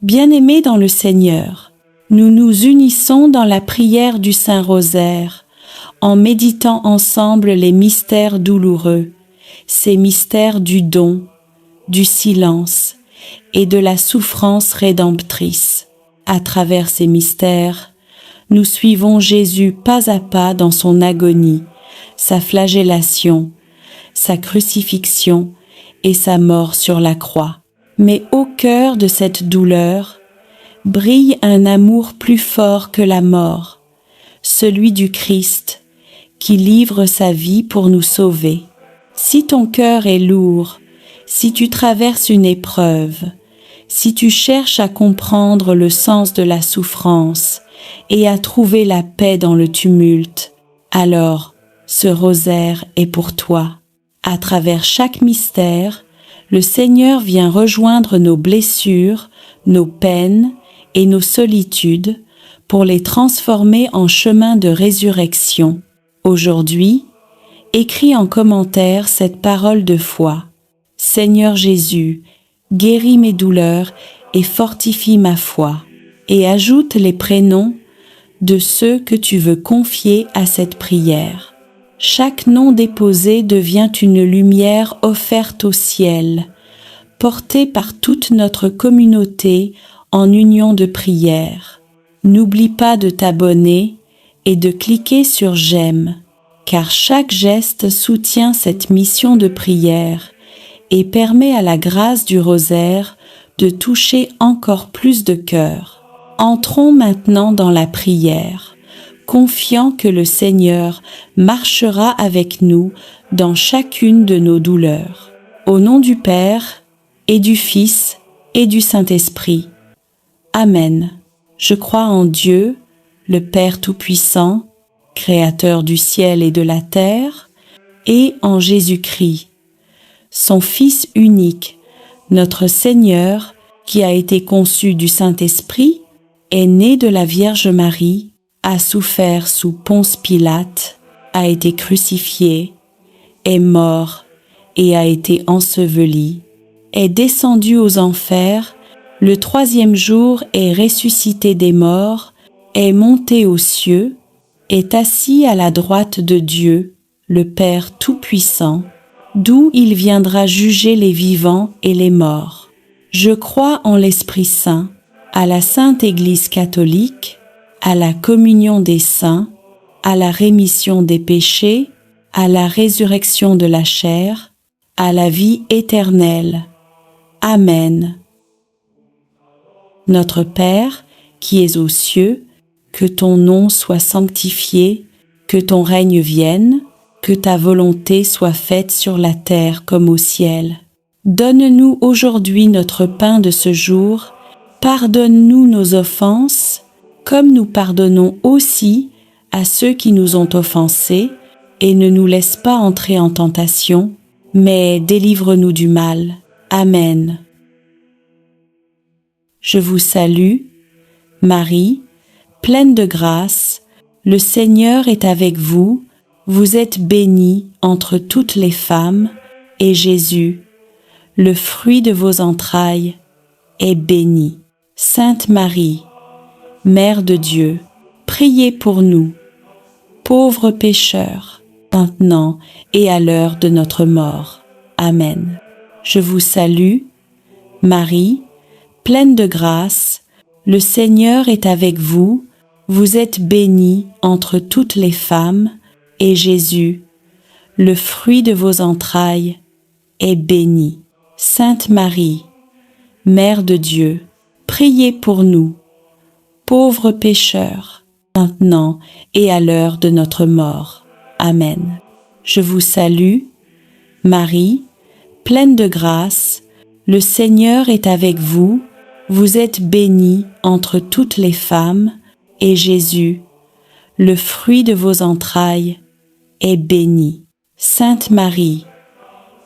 Bien-aimés dans le Seigneur, nous nous unissons dans la prière du Saint-Rosaire, en méditant ensemble les mystères douloureux, ces mystères du don, du silence et de la souffrance rédemptrice. À travers ces mystères, nous suivons Jésus pas à pas dans son agonie, sa flagellation, sa crucifixion et sa mort sur la croix. Mais au cœur de cette douleur brille un amour plus fort que la mort, celui du Christ qui livre sa vie pour nous sauver. Si ton cœur est lourd, si tu traverses une épreuve, si tu cherches à comprendre le sens de la souffrance et à trouver la paix dans le tumulte, alors ce rosaire est pour toi. À travers chaque mystère, le Seigneur vient rejoindre nos blessures, nos peines et nos solitudes pour les transformer en chemin de résurrection. Aujourd'hui, écris en commentaire cette parole de foi. Seigneur Jésus, guéris mes douleurs et fortifie ma foi. Et ajoute les prénoms de ceux que tu veux confier à cette prière. Chaque nom déposé devient une lumière offerte au ciel, portée par toute notre communauté en union de prière. N'oublie pas de t'abonner et de cliquer sur j'aime, car chaque geste soutient cette mission de prière et permet à la grâce du rosaire de toucher encore plus de cœurs. Entrons maintenant dans la prière, confiant que le Seigneur marchera avec nous dans chacune de nos douleurs. Au nom du Père, et du Fils, et du Saint-Esprit. Amen. Je crois en Dieu, le Père Tout-Puissant, Créateur du ciel et de la terre, et en Jésus-Christ, son Fils unique, notre Seigneur, qui a été conçu du Saint-Esprit, est né de la Vierge Marie, a souffert sous Ponce Pilate, a été crucifié, est mort et a été enseveli, est descendu aux enfers, le 3e jour est ressuscité des morts, est monté aux cieux, est assis à la droite de Dieu, le Père Tout-Puissant, d'où il viendra juger les vivants et les morts. Je crois en l'Esprit Saint, à la Sainte Église catholique, à la communion des saints, à la rémission des péchés, à la résurrection de la chair, à la vie éternelle. Amen. Notre Père, qui es aux cieux, que ton nom soit sanctifié, que ton règne vienne, que ta volonté soit faite sur la terre comme au ciel. Donne-nous aujourd'hui notre pain de ce jour, pardonne-nous nos offenses, comme nous pardonnons aussi à ceux qui nous ont offensés, et ne nous laisse pas entrer en tentation, mais délivre-nous du mal. Amen. Je vous salue, Marie, pleine de grâce, le Seigneur est avec vous, vous êtes bénie entre toutes les femmes, et Jésus, le fruit de vos entrailles, est béni. Sainte Marie, Mère de Dieu, priez pour nous, pauvres pécheurs, maintenant et à l'heure de notre mort. Amen. Je vous salue, Marie, pleine de grâce, le Seigneur est avec vous, vous êtes bénie entre toutes les femmes, et Jésus, le fruit de vos entrailles, est béni. Sainte Marie, Mère de Dieu, priez pour nous, pauvres pécheurs, maintenant et à l'heure de notre mort. Amen. Je vous salue, Marie, pleine de grâce, le Seigneur est avec vous, vous êtes bénie entre toutes les femmes, et Jésus, le fruit de vos entrailles, est béni. Sainte Marie,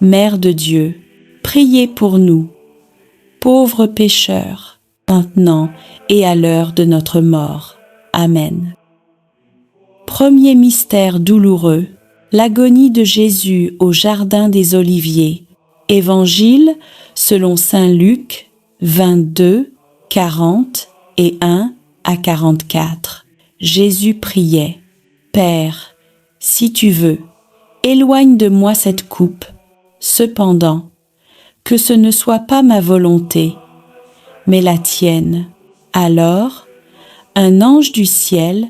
Mère de Dieu, priez pour nous, pauvres pécheurs, maintenant et à l'heure de notre mort. Amen. Premier mystère douloureux, l'agonie de Jésus au jardin des Oliviers. Évangile selon saint Luc 22, 41 à 44. Jésus priait: Père, si tu veux, éloigne de moi cette coupe. Cependant, que ce ne soit pas ma volonté, mais la tienne. Alors, un ange du ciel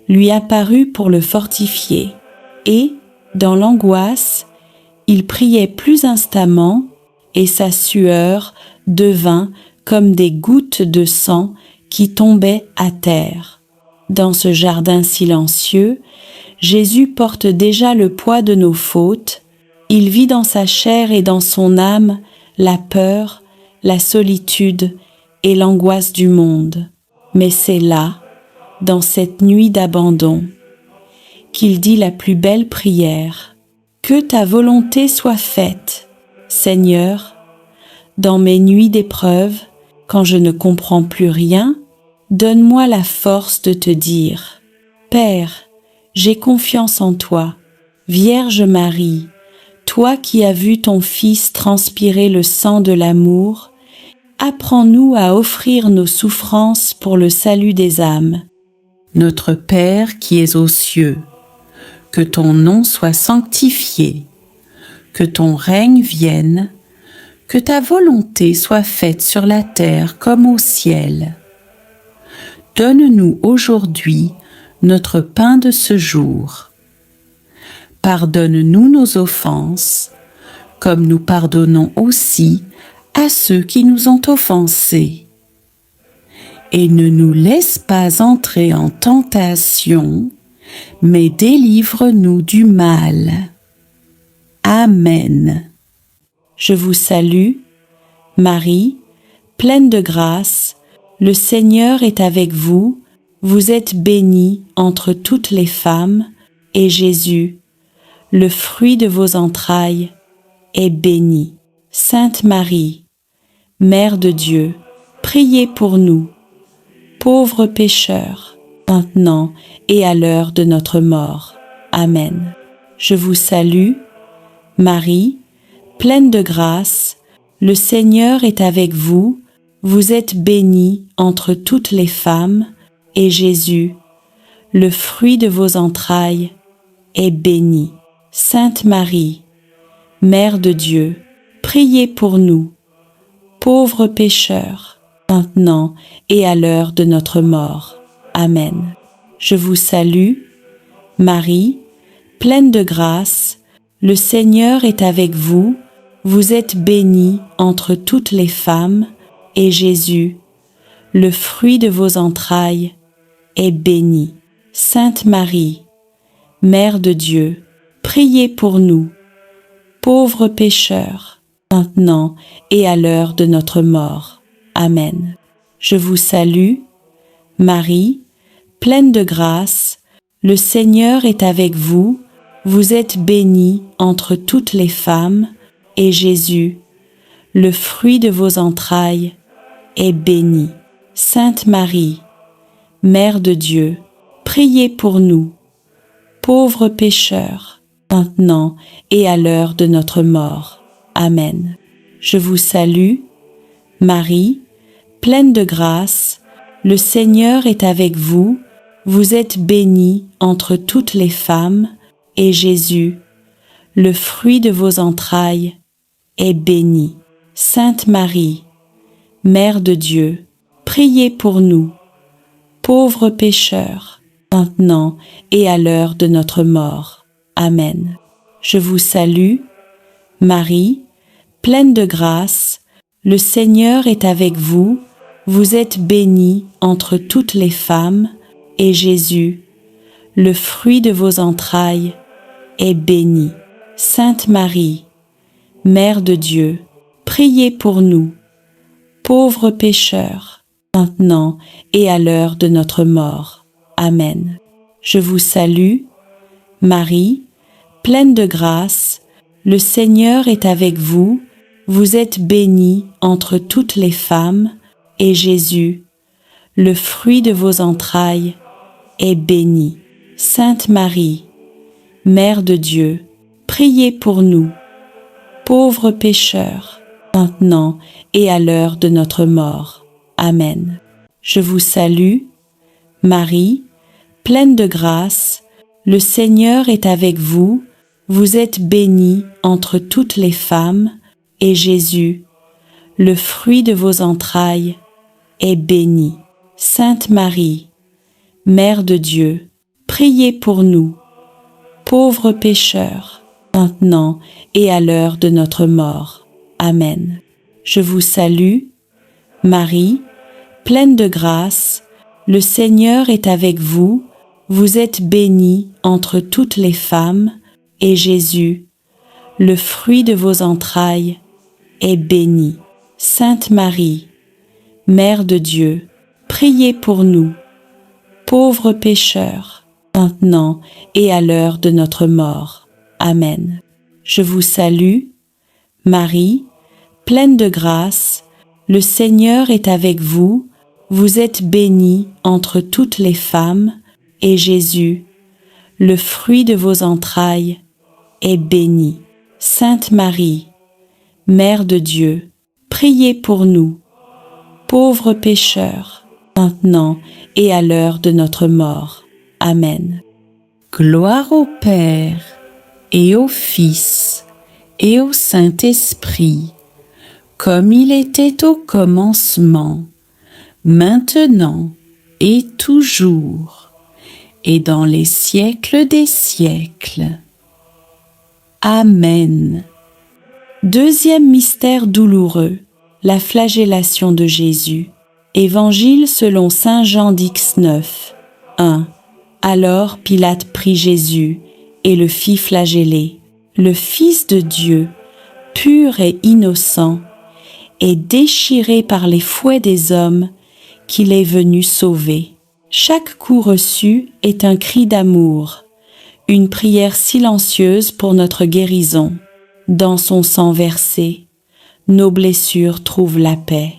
lui apparut pour le fortifier, et, dans l'angoisse, il priait plus instamment, et sa sueur devint comme des gouttes de sang qui tombaient à terre. Dans ce jardin silencieux, Jésus porte déjà le poids de nos fautes. Il vit dans sa chair et dans son âme la peur, la solitude et l'angoisse du monde. Mais c'est là, dans cette nuit d'abandon, qu'il dit la plus belle prière: Que ta volonté soit faite, Seigneur. Dans mes nuits d'épreuve, quand je ne comprends plus rien, donne-moi la force de te dire: Père, j'ai confiance en toi. Vierge Marie, toi qui as vu ton Fils transpirer le sang de l'amour, apprends-nous à offrir nos souffrances pour le salut des âmes. Notre Père qui es aux cieux, que ton nom soit sanctifié, que ton règne vienne, que ta volonté soit faite sur la terre comme au ciel. Donne-nous aujourd'hui notre pain de ce jour. Pardonne-nous nos offenses, comme nous pardonnons aussi à ceux qui nous ont offensés. Et ne nous laisse pas entrer en tentation, mais délivre-nous du mal. Amen. Je vous salue, Marie, pleine de grâce, le Seigneur est avec vous, vous êtes bénie entre toutes les femmes, et Jésus, le fruit de vos entrailles, est béni. Sainte Marie, Mère de Dieu, priez pour nous, pauvres pécheurs, maintenant et à l'heure de notre mort. Amen. Je vous salue, Marie, pleine de grâce, le Seigneur est avec vous, vous êtes bénie entre toutes les femmes, et Jésus, le fruit de vos entrailles, est béni. Sainte Marie, Mère de Dieu, priez pour nous, pauvres pécheurs, maintenant et à l'heure de notre mort. Amen. Je vous salue, Marie, pleine de grâce, le Seigneur est avec vous, vous êtes bénie entre toutes les femmes, et Jésus, le fruit de vos entrailles, est béni. Sainte Marie, Mère de Dieu, priez pour nous, pauvres pécheurs, maintenant et à l'heure de notre mort. Amen. Je vous salue, Marie, pleine de grâce, le Seigneur est avec vous, vous êtes bénie entre toutes les femmes, et Jésus, le fruit de vos entrailles, est béni. Sainte Marie, Mère de Dieu, priez pour nous, pauvres pécheurs, maintenant et à l'heure de notre mort. Amen. Je vous salue, Marie, pleine de grâce, le Seigneur est avec vous, vous êtes bénie entre toutes les femmes, et Jésus, le fruit de vos entrailles, est béni. Sainte Marie, Mère de Dieu, priez pour nous, pauvres pécheurs, maintenant et à l'heure de notre mort. Amen. Je vous salue, Marie, pleine de grâce, le Seigneur est avec vous, vous êtes bénie entre toutes les femmes, et Jésus, le fruit de vos entrailles, est béni. Sainte Marie, Mère de Dieu, priez pour nous, pauvres pécheurs, maintenant et à l'heure de notre mort. Amen. Je vous salue, Marie, pleine de grâce, le Seigneur est avec vous, vous êtes bénie entre toutes les femmes, et Jésus, le fruit de vos entrailles, est béni. Sainte Marie, Mère de Dieu, priez pour nous, pauvres pécheurs, maintenant et à l'heure de notre mort. Amen. Je vous salue, Marie, pleine de grâce, le Seigneur est avec vous. Vous êtes bénie entre toutes les femmes, et Jésus, le fruit de vos entrailles, est béni. Sainte Marie, Mère de Dieu, priez pour nous, pauvres pécheurs, maintenant et à l'heure de notre mort. Amen. Je vous salue, Marie, pleine de grâce, le Seigneur est avec vous. Vous êtes bénie entre toutes les femmes, et Jésus, le fruit de vos entrailles, est béni. Sainte Marie, Mère de Dieu, priez pour nous, pauvres pécheurs, maintenant et à l'heure de notre mort. Amen. Je vous salue, Marie, pleine de grâce, le Seigneur est avec vous. Vous êtes bénie entre toutes les femmes, et Jésus, le fruit de vos entrailles, est béni. Sainte Marie, Mère de Dieu, priez pour nous, pauvres pécheurs, maintenant et à l'heure de notre mort. Amen. Gloire au Père, et au Fils, et au Saint-Esprit, comme il était au commencement, maintenant et toujours, et dans les siècles des siècles. Amen. Deuxième mystère douloureux, la flagellation de Jésus. Évangile selon saint Jean d'X9. 1. Alors Pilate prit Jésus et le fit flageller. Le Fils de Dieu, pur et innocent, est déchiré par les fouets des hommes qu'il est venu sauver. Chaque coup reçu est un cri d'amour, une prière silencieuse pour notre guérison. Dans son sang versé, nos blessures trouvent la paix.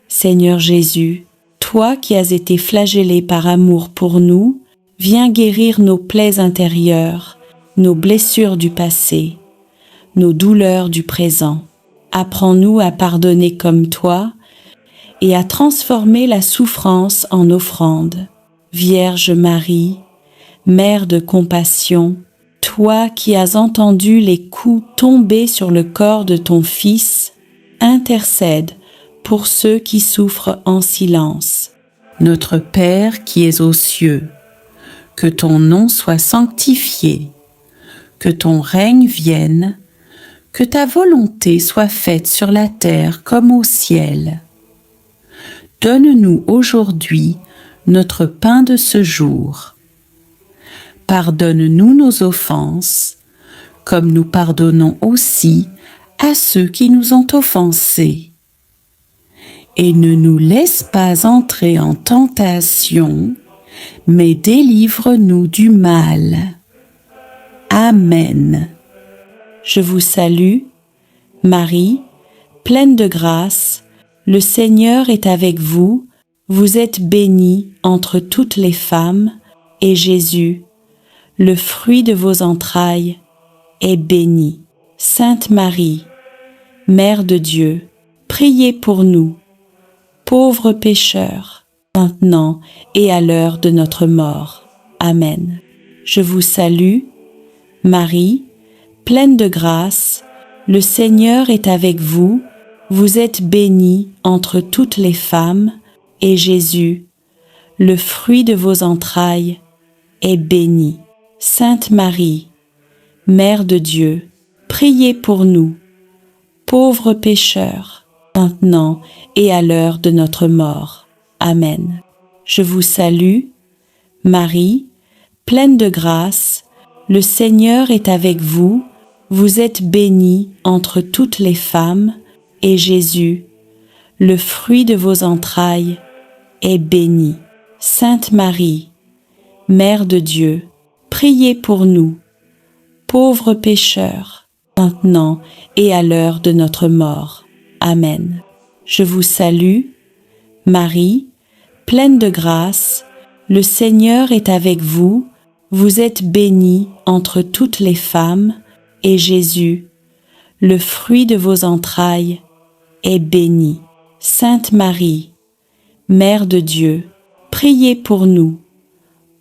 Seigneur Jésus, toi qui as été flagellé par amour pour nous, viens guérir nos plaies intérieures, nos blessures du passé, nos douleurs du présent. Apprends-nous à pardonner comme toi et à transformer la souffrance en offrande. Vierge Marie, Mère de compassion, toi qui as entendu les coups tomber sur le corps de ton Fils, intercède pour ceux qui souffrent en silence. Notre Père qui es aux cieux, que ton nom soit sanctifié, que ton règne vienne, que ta volonté soit faite sur la terre comme au ciel. Donne-nous aujourd'hui notre pain de ce jour. Pardonne-nous nos offenses, comme nous pardonnons aussi à ceux qui nous ont offensés. Et ne nous laisse pas entrer en tentation, mais délivre-nous du mal. Amen. Je vous salue, Marie, pleine de grâce, le Seigneur est avec vous. Vous êtes bénie entre toutes les femmes, et Jésus, le fruit de vos entrailles, est béni. Sainte Marie, Mère de Dieu, priez pour nous, pauvres pécheurs, maintenant et à l'heure de notre mort. Amen. Je vous salue, Marie, pleine de grâce, le Seigneur est avec vous. Vous êtes bénie entre toutes les femmes, et Jésus, le fruit de vos entrailles, est béni. Sainte Marie, Mère de Dieu, priez pour nous, pauvres pécheurs, maintenant et à l'heure de notre mort. Amen. Je vous salue, Marie, pleine de grâce, le Seigneur est avec vous. Vous êtes bénie entre toutes les femmes, et Jésus, le fruit de vos entrailles, est béni. Sainte Marie, Mère de Dieu, priez pour nous, pauvres pécheurs, maintenant et à l'heure de notre mort. Amen. Je vous salue, Marie, pleine de grâce, le Seigneur est avec vous. Vous êtes bénie entre toutes les femmes, et Jésus, le fruit de vos entrailles, est béni. Sainte Marie, Mère de Dieu, priez pour nous,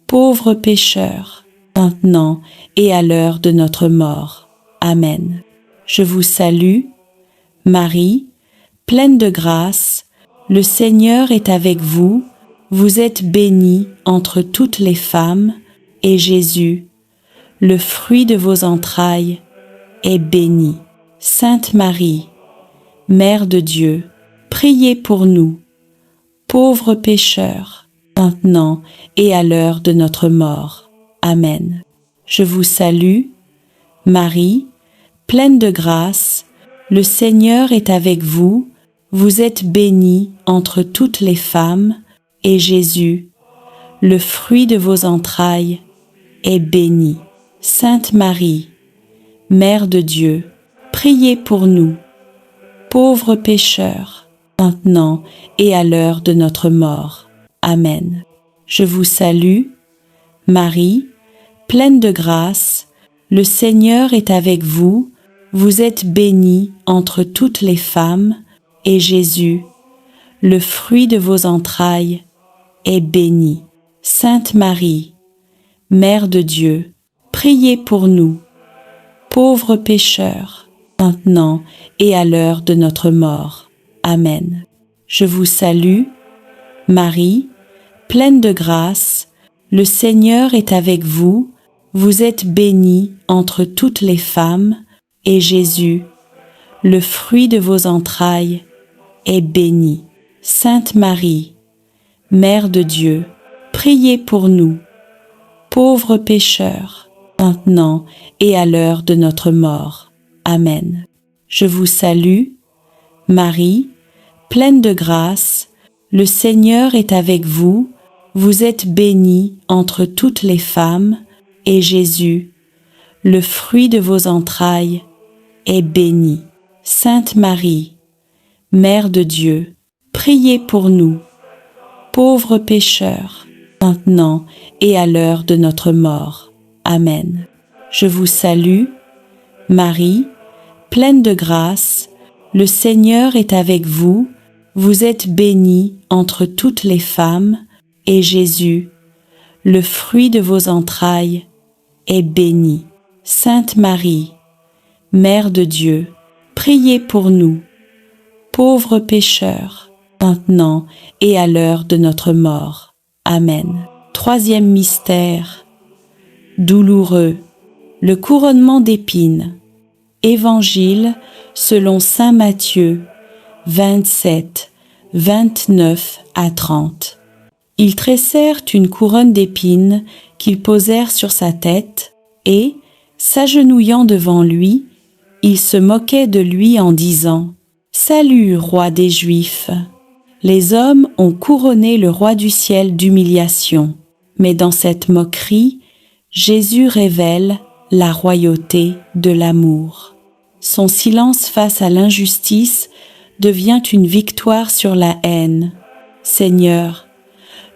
pauvres pécheurs, maintenant et à l'heure de notre mort. Amen. Je vous salue, Marie, pleine de grâce, le Seigneur est avec vous, vous êtes bénie entre toutes les femmes, et Jésus, le fruit de vos entrailles, est béni. Sainte Marie, Mère de Dieu, priez pour nous, pauvres pécheurs, maintenant et à l'heure de notre mort. Amen. Je vous salue, Marie, pleine de grâce, le Seigneur est avec vous, vous êtes bénie entre toutes les femmes, et Jésus, le fruit de vos entrailles, est béni. Sainte Marie, Mère de Dieu, priez pour nous, pauvres pécheurs, maintenant et à l'heure de notre mort. Amen. Je vous salue, Marie, pleine de grâce, le Seigneur est avec vous, vous êtes bénie entre toutes les femmes, et Jésus, le fruit de vos entrailles, est béni. Sainte Marie, Mère de Dieu, priez pour nous, pauvres pécheurs, maintenant et à l'heure de notre mort. Amen. Je vous salue, Marie, pleine de grâce, le Seigneur est avec vous, vous êtes bénie entre toutes les femmes, et Jésus, le fruit de vos entrailles, est béni. Sainte Marie, Mère de Dieu, priez pour nous, pauvres pécheurs, maintenant et à l'heure de notre mort. Amen. Je vous salue, Marie, pleine de grâce, le Seigneur est avec vous, vous êtes bénie entre toutes les femmes, et Jésus, le fruit de vos entrailles, est béni. Sainte Marie, Mère de Dieu, priez pour nous, pauvres pécheurs, maintenant et à l'heure de notre mort. Amen. Je vous salue, Marie, pleine de grâce, le Seigneur est avec vous, vous êtes bénie entre toutes les femmes, et Jésus, le fruit de vos entrailles, est béni. Sainte Marie, Mère de Dieu, priez pour nous, pauvres pécheurs, maintenant et à l'heure de notre mort. Amen. Troisième mystère, douloureux, le couronnement d'épines. Évangile selon saint Matthieu, 27, 29 à 30. Ils tressèrent une couronne d'épines qu'ils posèrent sur sa tête et, s'agenouillant devant lui, ils se moquaient de lui en disant « Salut, roi des Juifs !» Les hommes ont couronné le roi du ciel d'humiliation, mais dans cette moquerie, Jésus révèle la royauté de l'amour. Son silence face à l'injustice devient une victoire sur la haine. Seigneur,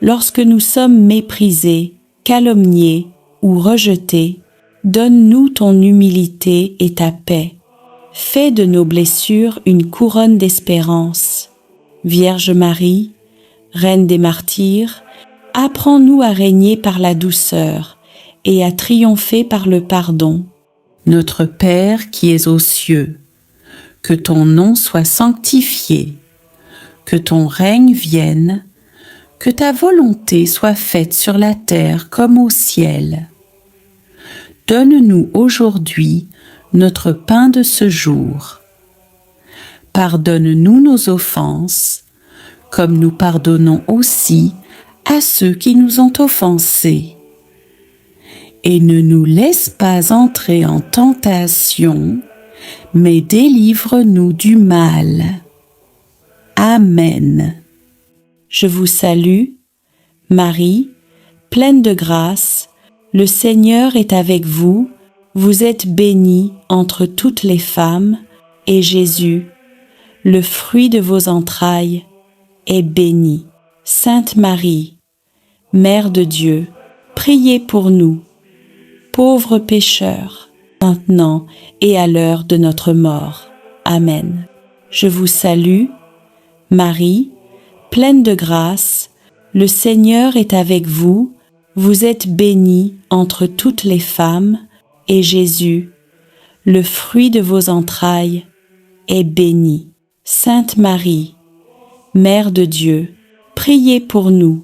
lorsque nous sommes méprisés, calomniés ou rejetés, donne-nous ton humilité et ta paix. Fais de nos blessures une couronne d'espérance. Vierge Marie, Reine des martyrs, apprends-nous à régner par la douceur et à triompher par le pardon. Notre Père qui es aux cieux, que ton nom soit sanctifié, que ton règne vienne, que ta volonté soit faite sur la terre comme au ciel. Donne-nous aujourd'hui notre pain de ce jour. Pardonne-nous nos offenses, comme nous pardonnons aussi à ceux qui nous ont offensés. Et ne nous laisse pas entrer en tentation, mais délivre-nous du mal. Amen. Je vous salue, Marie, pleine de grâce, le Seigneur est avec vous, vous êtes bénie entre toutes les femmes, et Jésus, le fruit de vos entrailles, est béni. Sainte Marie, Mère de Dieu, priez pour nous, pauvres pécheurs, maintenant et à l'heure de notre mort. Amen. Je vous salue, Marie, pleine de grâce, le Seigneur est avec vous, vous êtes bénie entre toutes les femmes, et Jésus, le fruit de vos entrailles, est béni. Sainte Marie, Mère de Dieu, priez pour nous,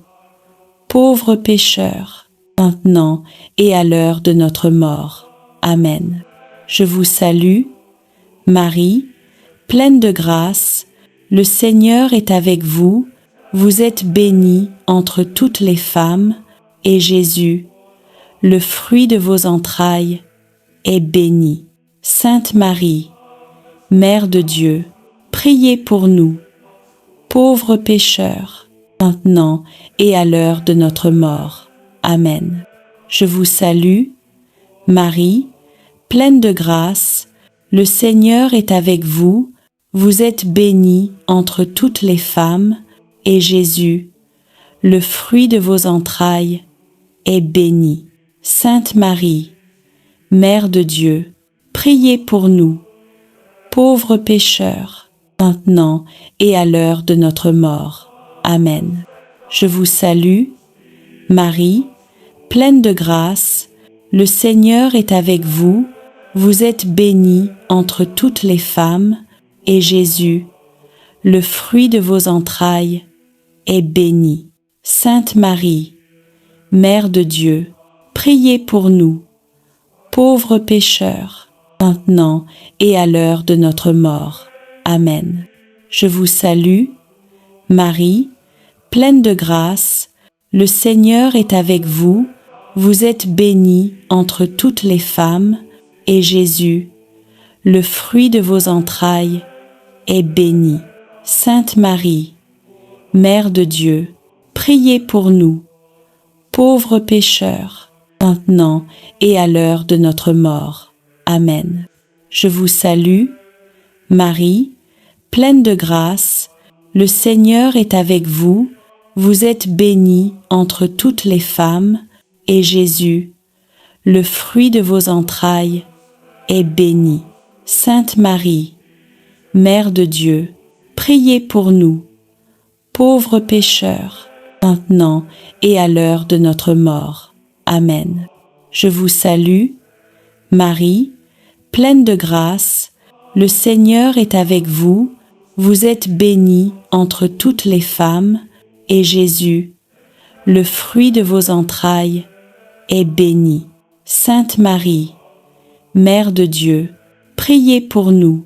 pauvres pécheurs, maintenant et à l'heure de notre mort. Amen. Je vous salue, Marie, pleine de grâce, le Seigneur est avec vous, vous êtes bénie entre toutes les femmes, et Jésus, le fruit de vos entrailles, est béni. Sainte Marie, Mère de Dieu, priez pour nous, pauvres pécheurs, maintenant et à l'heure de notre mort. Amen. Je vous salue, Marie, pleine de grâce, le Seigneur est avec vous, vous êtes bénie entre toutes les femmes, et Jésus, le fruit de vos entrailles, est béni. Sainte Marie, Mère de Dieu, priez pour nous, pauvres pécheurs, maintenant et à l'heure de notre mort. Amen. Je vous salue, Marie, pleine de grâce, le Seigneur est avec vous, vous êtes bénie entre toutes les femmes, et Jésus, le fruit de vos entrailles, est béni. Sainte Marie, Mère de Dieu, priez pour nous, pauvres pécheurs, maintenant et à l'heure de notre mort. Amen. Je vous salue, Marie, pleine de grâce, le Seigneur est avec vous, vous êtes bénie entre toutes les femmes, et Jésus, le fruit de vos entrailles, est béni. Sainte Marie, Mère de Dieu, priez pour nous, pauvres pécheurs, maintenant et à l'heure de notre mort. Amen. Je vous salue, Marie, pleine de grâce, le Seigneur est avec vous, vous êtes bénie entre toutes les femmes, et Jésus, le fruit de vos entrailles, est béni. Sainte Marie, Mère de Dieu, priez pour nous, pauvres pécheurs, maintenant et à l'heure de notre mort. Amen. Je vous salue, Marie, pleine de grâce, le Seigneur est avec vous, vous êtes bénie entre toutes les femmes, et Jésus, le fruit de vos entrailles, est béni. Sainte Marie, Mère de Dieu, priez pour nous,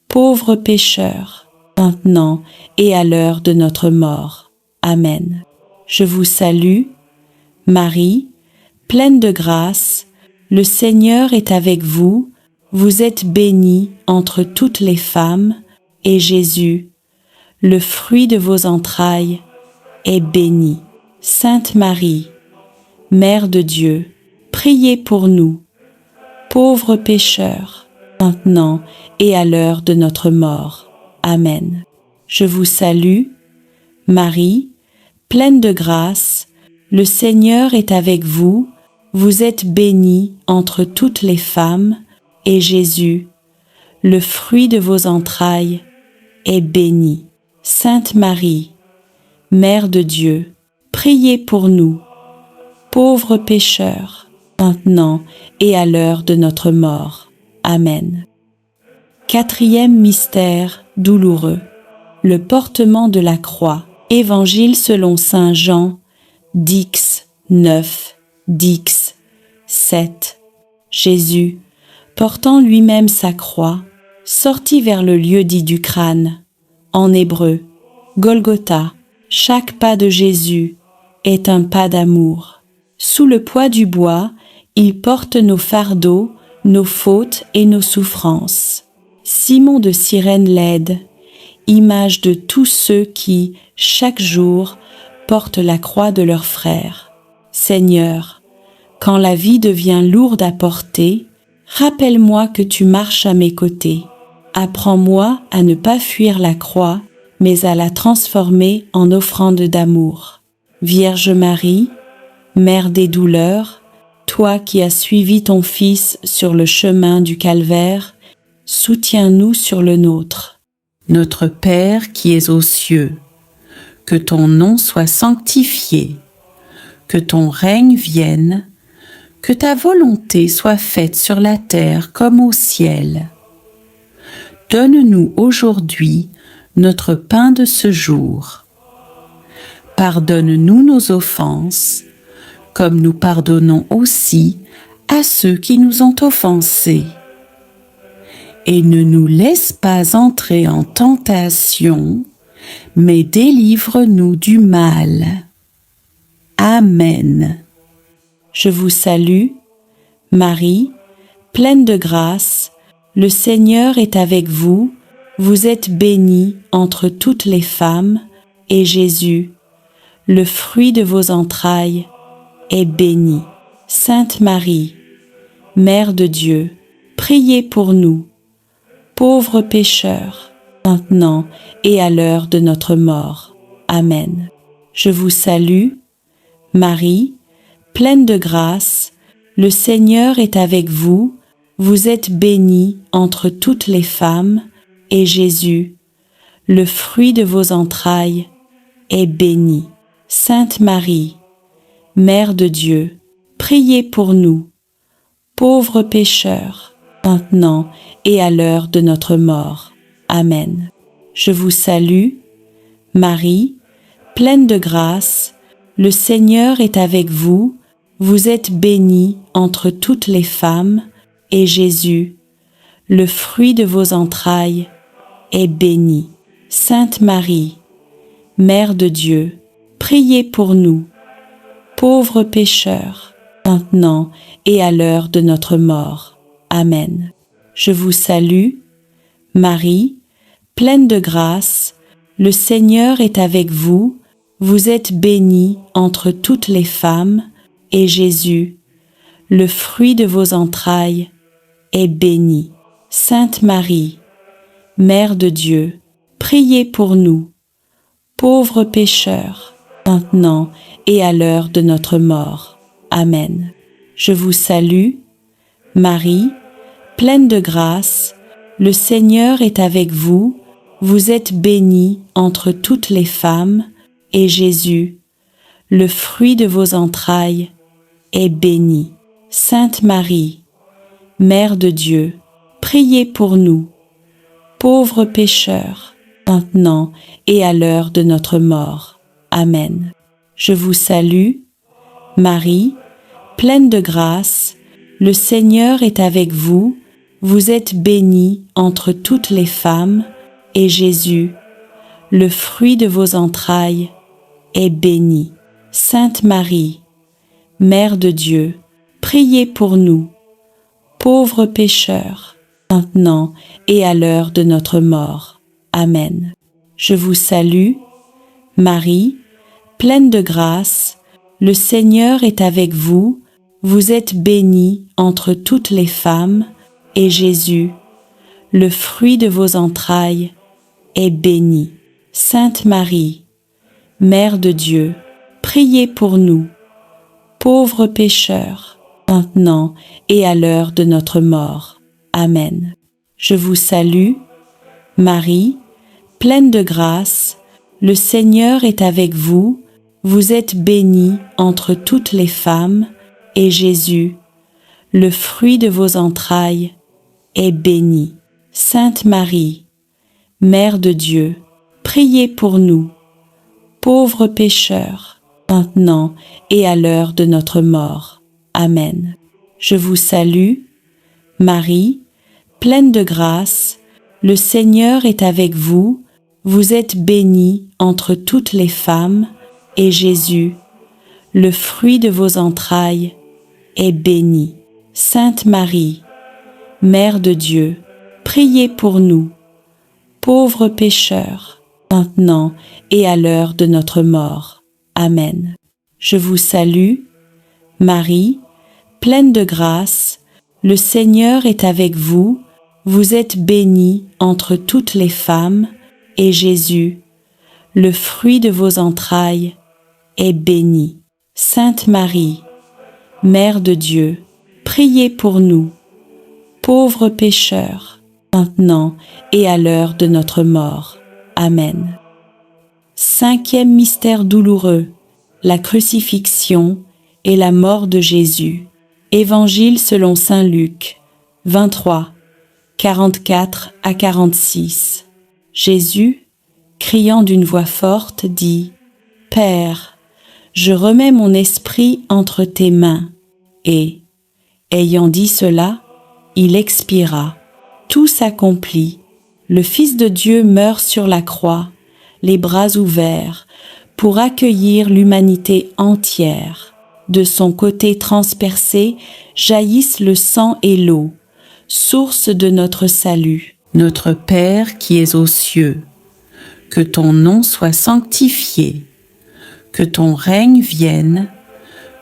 pauvres pécheurs, maintenant et à l'heure de notre mort. Amen. Je vous salue, Marie, pleine de grâce, le Seigneur est avec vous, vous êtes bénie entre toutes les femmes, et Jésus, le fruit de vos entrailles, est béni. Sainte Marie, Mère de Dieu, priez pour nous, pauvres pécheurs, maintenant et à l'heure de notre mort. Amen. Je vous salue, Marie, pleine de grâce, le Seigneur est avec vous, vous êtes bénie entre toutes les femmes, et Jésus, le fruit de vos entrailles, est béni. Sainte Marie, Mère de Dieu, priez pour nous, pauvres pécheurs, maintenant et à l'heure de notre mort. Amen. Quatrième mystère douloureux, le portement de la croix. Évangile selon saint Jean, Dix 9, Dix 7. Jésus, portant lui-même sa croix, sortit vers le lieu dit du crâne. En hébreu, Golgotha, chaque pas de Jésus est un pas d'amour. Sous le poids du bois, il porte nos fardeaux, nos fautes et nos souffrances. Simon de Cyrène l'aide, image de tous ceux qui, chaque jour, portent la croix de leurs frères. Seigneur, quand la vie devient lourde à porter, rappelle-moi que tu marches à mes côtés. Apprends-moi à ne pas fuir la croix, mais à la transformer en offrande d'amour. Vierge Marie, Mère des douleurs, toi qui as suivi ton Fils sur le chemin du calvaire, soutiens-nous sur le nôtre. Notre Père qui es aux cieux, que ton nom soit sanctifié, que ton règne vienne, que ta volonté soit faite sur la terre comme au ciel. Donne-nous aujourd'hui notre pain de ce jour. Pardonne-nous nos offenses, comme nous pardonnons aussi à ceux qui nous ont offensés. Et ne nous laisse pas entrer en tentation, mais délivre-nous du mal. Amen. Je vous salue, Marie, pleine de grâce, le Seigneur est avec vous, vous êtes bénie entre toutes les femmes, et Jésus, le fruit de vos entrailles, est béni. Sainte Marie, Mère de Dieu, priez pour nous, pauvres pécheurs, maintenant et à l'heure de notre mort. Amen. Je vous salue, Marie, pleine de grâce, le Seigneur est avec vous, vous êtes bénie entre toutes les femmes, et Jésus, le fruit de vos entrailles, est béni. Sainte Marie, Mère de Dieu, priez pour nous, pauvres pécheurs, maintenant et à l'heure de notre mort. Amen. Je vous salue, Marie, pleine de grâce, le Seigneur est avec vous, vous êtes bénie entre toutes les femmes, et Jésus, le fruit de vos entrailles, est béni. Sainte Marie, Mère de Dieu, priez pour nous, pauvres pécheurs, maintenant et à l'heure de notre mort. Amen. Je vous salue, Marie, pleine de grâce, le Seigneur est avec vous, vous êtes bénie entre toutes les femmes, et Jésus, le fruit de vos entrailles, est béni. Sainte Marie, Mère de Dieu, priez pour nous, pauvres pécheurs, maintenant et à l'heure de notre mort. Amen. Je vous salue, Marie, pleine de grâce, le Seigneur est avec vous, vous êtes bénie entre toutes les femmes, et Jésus, le fruit de vos entrailles, est béni. Sainte Marie, Mère de Dieu, priez pour nous, pauvres pécheurs, maintenant et à l'heure de notre mort. Amen. Je vous salue, Marie, pleine de grâce, le Seigneur est avec vous, vous êtes bénie entre toutes les femmes, et Jésus, le fruit de vos entrailles, est béni. Sainte Marie, Mère de Dieu, priez pour nous, pauvres pécheurs, maintenant et à l'heure de notre mort. Amen. Je vous salue, Marie, pleine de grâce, le Seigneur est avec vous, vous êtes bénie entre toutes les femmes, et Jésus, le fruit de vos entrailles, est béni. Sainte Marie, Mère de Dieu, priez pour nous, pauvres pécheurs, maintenant et à l'heure de notre mort. Amen. Je vous salue, Marie, pleine de grâce, le Seigneur est avec vous, vous êtes bénie entre toutes les femmes, et Jésus, le fruit de vos entrailles, est béni. Sainte Marie, Mère de Dieu, priez pour nous, pauvres pécheurs, maintenant et à l'heure de notre mort. Amen. Je vous salue, Marie, pleine de grâce, le Seigneur est avec vous, vous êtes bénie entre toutes les femmes, et Jésus, le fruit de vos entrailles, est béni. Sainte Marie, Mère de Dieu, priez pour nous, pauvres pécheurs, maintenant et à l'heure de notre mort. Amen. Je vous salue, Marie, pleine de grâce, le Seigneur est avec vous, vous êtes bénie entre toutes les femmes, et Jésus, le fruit de vos entrailles, est béni. Sainte Marie, Mère de Dieu, priez pour nous, pauvres pécheurs, maintenant et à l'heure de notre mort. Amen. Cinquième mystère douloureux, la crucifixion et la mort de Jésus. Évangile selon saint Luc, 23, 44 à 46. Jésus, criant d'une voix forte, dit « Père, je remets mon esprit entre tes mains. » Et, ayant dit cela, il expira. Tout s'accomplit. Le Fils de Dieu meurt sur la croix, les bras ouverts, pour accueillir l'humanité entière. De son côté transpercé jaillissent le sang et l'eau, source de notre salut. Notre Père qui es aux cieux, que ton nom soit sanctifié, que ton règne vienne,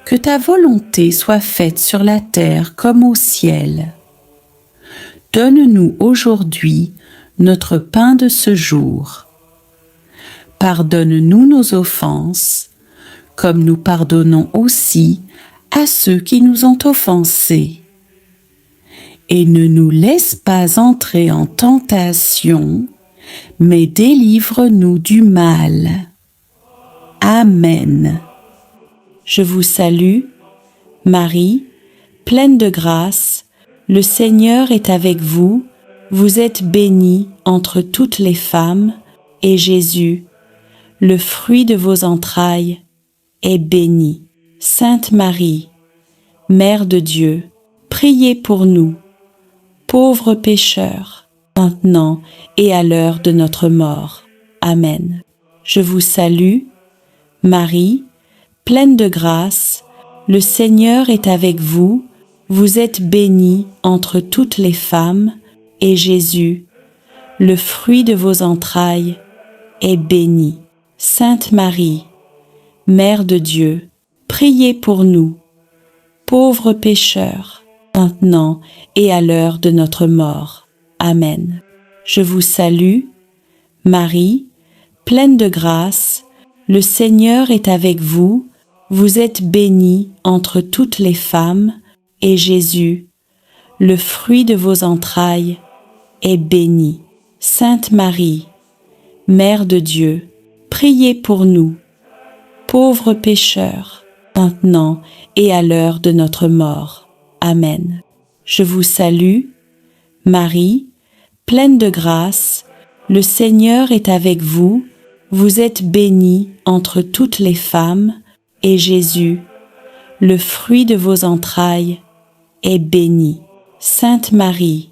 que ta volonté soit faite sur la terre comme au ciel. Donne-nous aujourd'hui notre pain de ce jour. Pardonne-nous nos offenses, comme nous pardonnons aussi à ceux qui nous ont offensés. Et ne nous laisse pas entrer en tentation, mais délivre-nous du mal. Amen. Je vous salue, Marie, pleine de grâce, le Seigneur est avec vous, vous êtes bénie entre toutes les femmes, et Jésus, le fruit de vos entrailles, est béni. Sainte Marie, Mère de Dieu, priez pour nous, pauvres pécheurs, maintenant et à l'heure de notre mort. Amen. Je vous salue, Marie, pleine de grâce, le Seigneur est avec vous, vous êtes bénie entre toutes les femmes, et Jésus, le fruit de vos entrailles, est béni. Sainte Marie, Mère de Dieu, priez pour nous, pauvres pécheurs, maintenant et à l'heure de notre mort. Amen. Je vous salue, Marie, pleine de grâce, le Seigneur est avec vous, vous êtes bénie entre toutes les femmes, et Jésus, le fruit de vos entrailles, est béni. Sainte Marie, Mère de Dieu, priez pour nous, pauvres pécheurs, maintenant et à l'heure de notre mort. Amen. Je vous salue, Marie, pleine de grâce, le Seigneur est avec vous, vous êtes bénie entre toutes les femmes, et Jésus, le fruit de vos entrailles, est béni. Sainte Marie,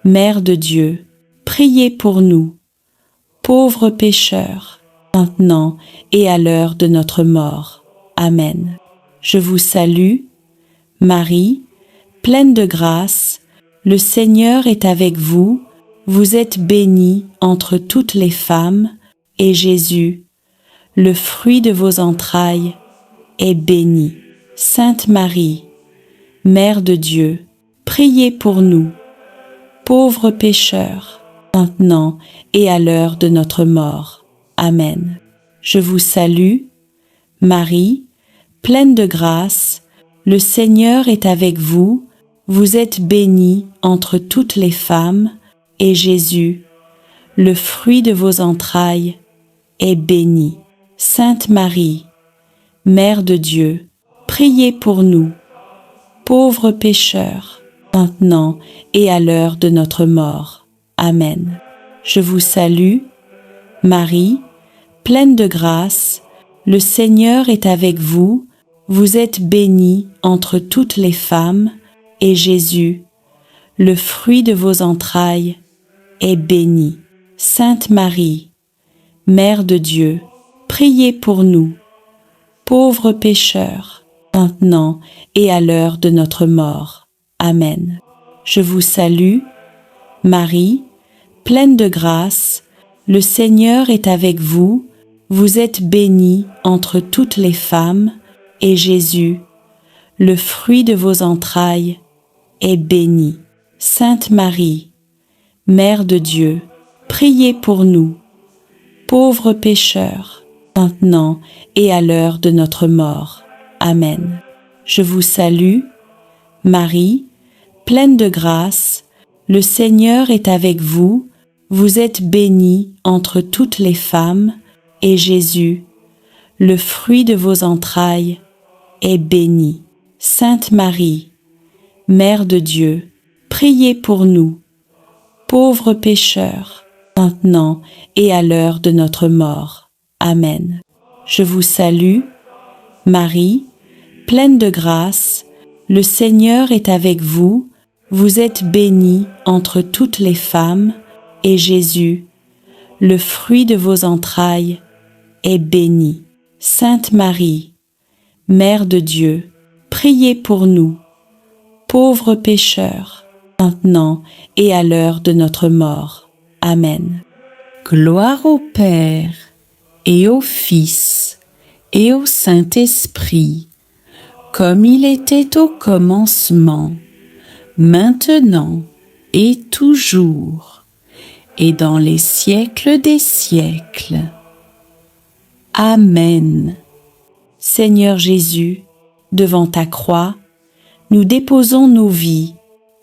Mère de Dieu, priez pour nous, pauvres pécheurs, maintenant et à l'heure de notre mort. Amen. Je vous salue, Marie, pleine de grâce, le Seigneur est avec vous, vous êtes bénie entre toutes les femmes, et Jésus, le fruit de vos entrailles, est béni. Sainte Marie, Mère de Dieu, priez pour nous, pauvres pécheurs, maintenant et à l'heure de notre mort. Amen. Je vous salue, Marie, pleine de grâce, le Seigneur est avec vous, vous êtes bénie entre toutes les femmes, et Jésus, le fruit de vos entrailles, est béni. Sainte Marie, Mère de Dieu, priez pour nous, pauvres pécheurs, maintenant et à l'heure de notre mort. Amen. Je vous salue, Marie, pleine de grâce, le Seigneur est avec vous, vous êtes bénie entre toutes les femmes, et Jésus, le fruit de vos entrailles, est béni. Sainte Marie, Mère de Dieu, priez pour nous, pauvres pécheurs, maintenant et à l'heure de notre mort. Amen. Je vous salue, Marie, pleine de grâce, le Seigneur est avec vous, vous êtes bénie entre toutes les femmes, et Jésus, le fruit de vos entrailles, est béni. Sainte Marie, Mère de Dieu, priez pour nous, pauvres pécheurs, maintenant et à l'heure de notre mort. Amen. Je vous salue, Marie, pleine de grâce, le Seigneur est avec vous, vous êtes bénie entre toutes les femmes, et Jésus, le fruit de vos entrailles, est béni. Sainte Marie, Mère de Dieu, priez pour nous, pauvres pécheurs, maintenant et à l'heure de notre mort. Amen. Je vous salue, Marie, pleine de grâce, le Seigneur est avec vous, vous êtes bénie entre toutes les femmes, et Jésus, le fruit de vos entrailles, est béni. Sainte Marie, Mère de Dieu, priez pour nous, pauvres pécheurs, maintenant et à l'heure de notre mort. Amen. Gloire au Père, et au Fils, et au Saint-Esprit, comme il était au commencement, maintenant et toujours, et dans les siècles des siècles. Amen. Seigneur Jésus, devant ta croix, nous déposons nos vies.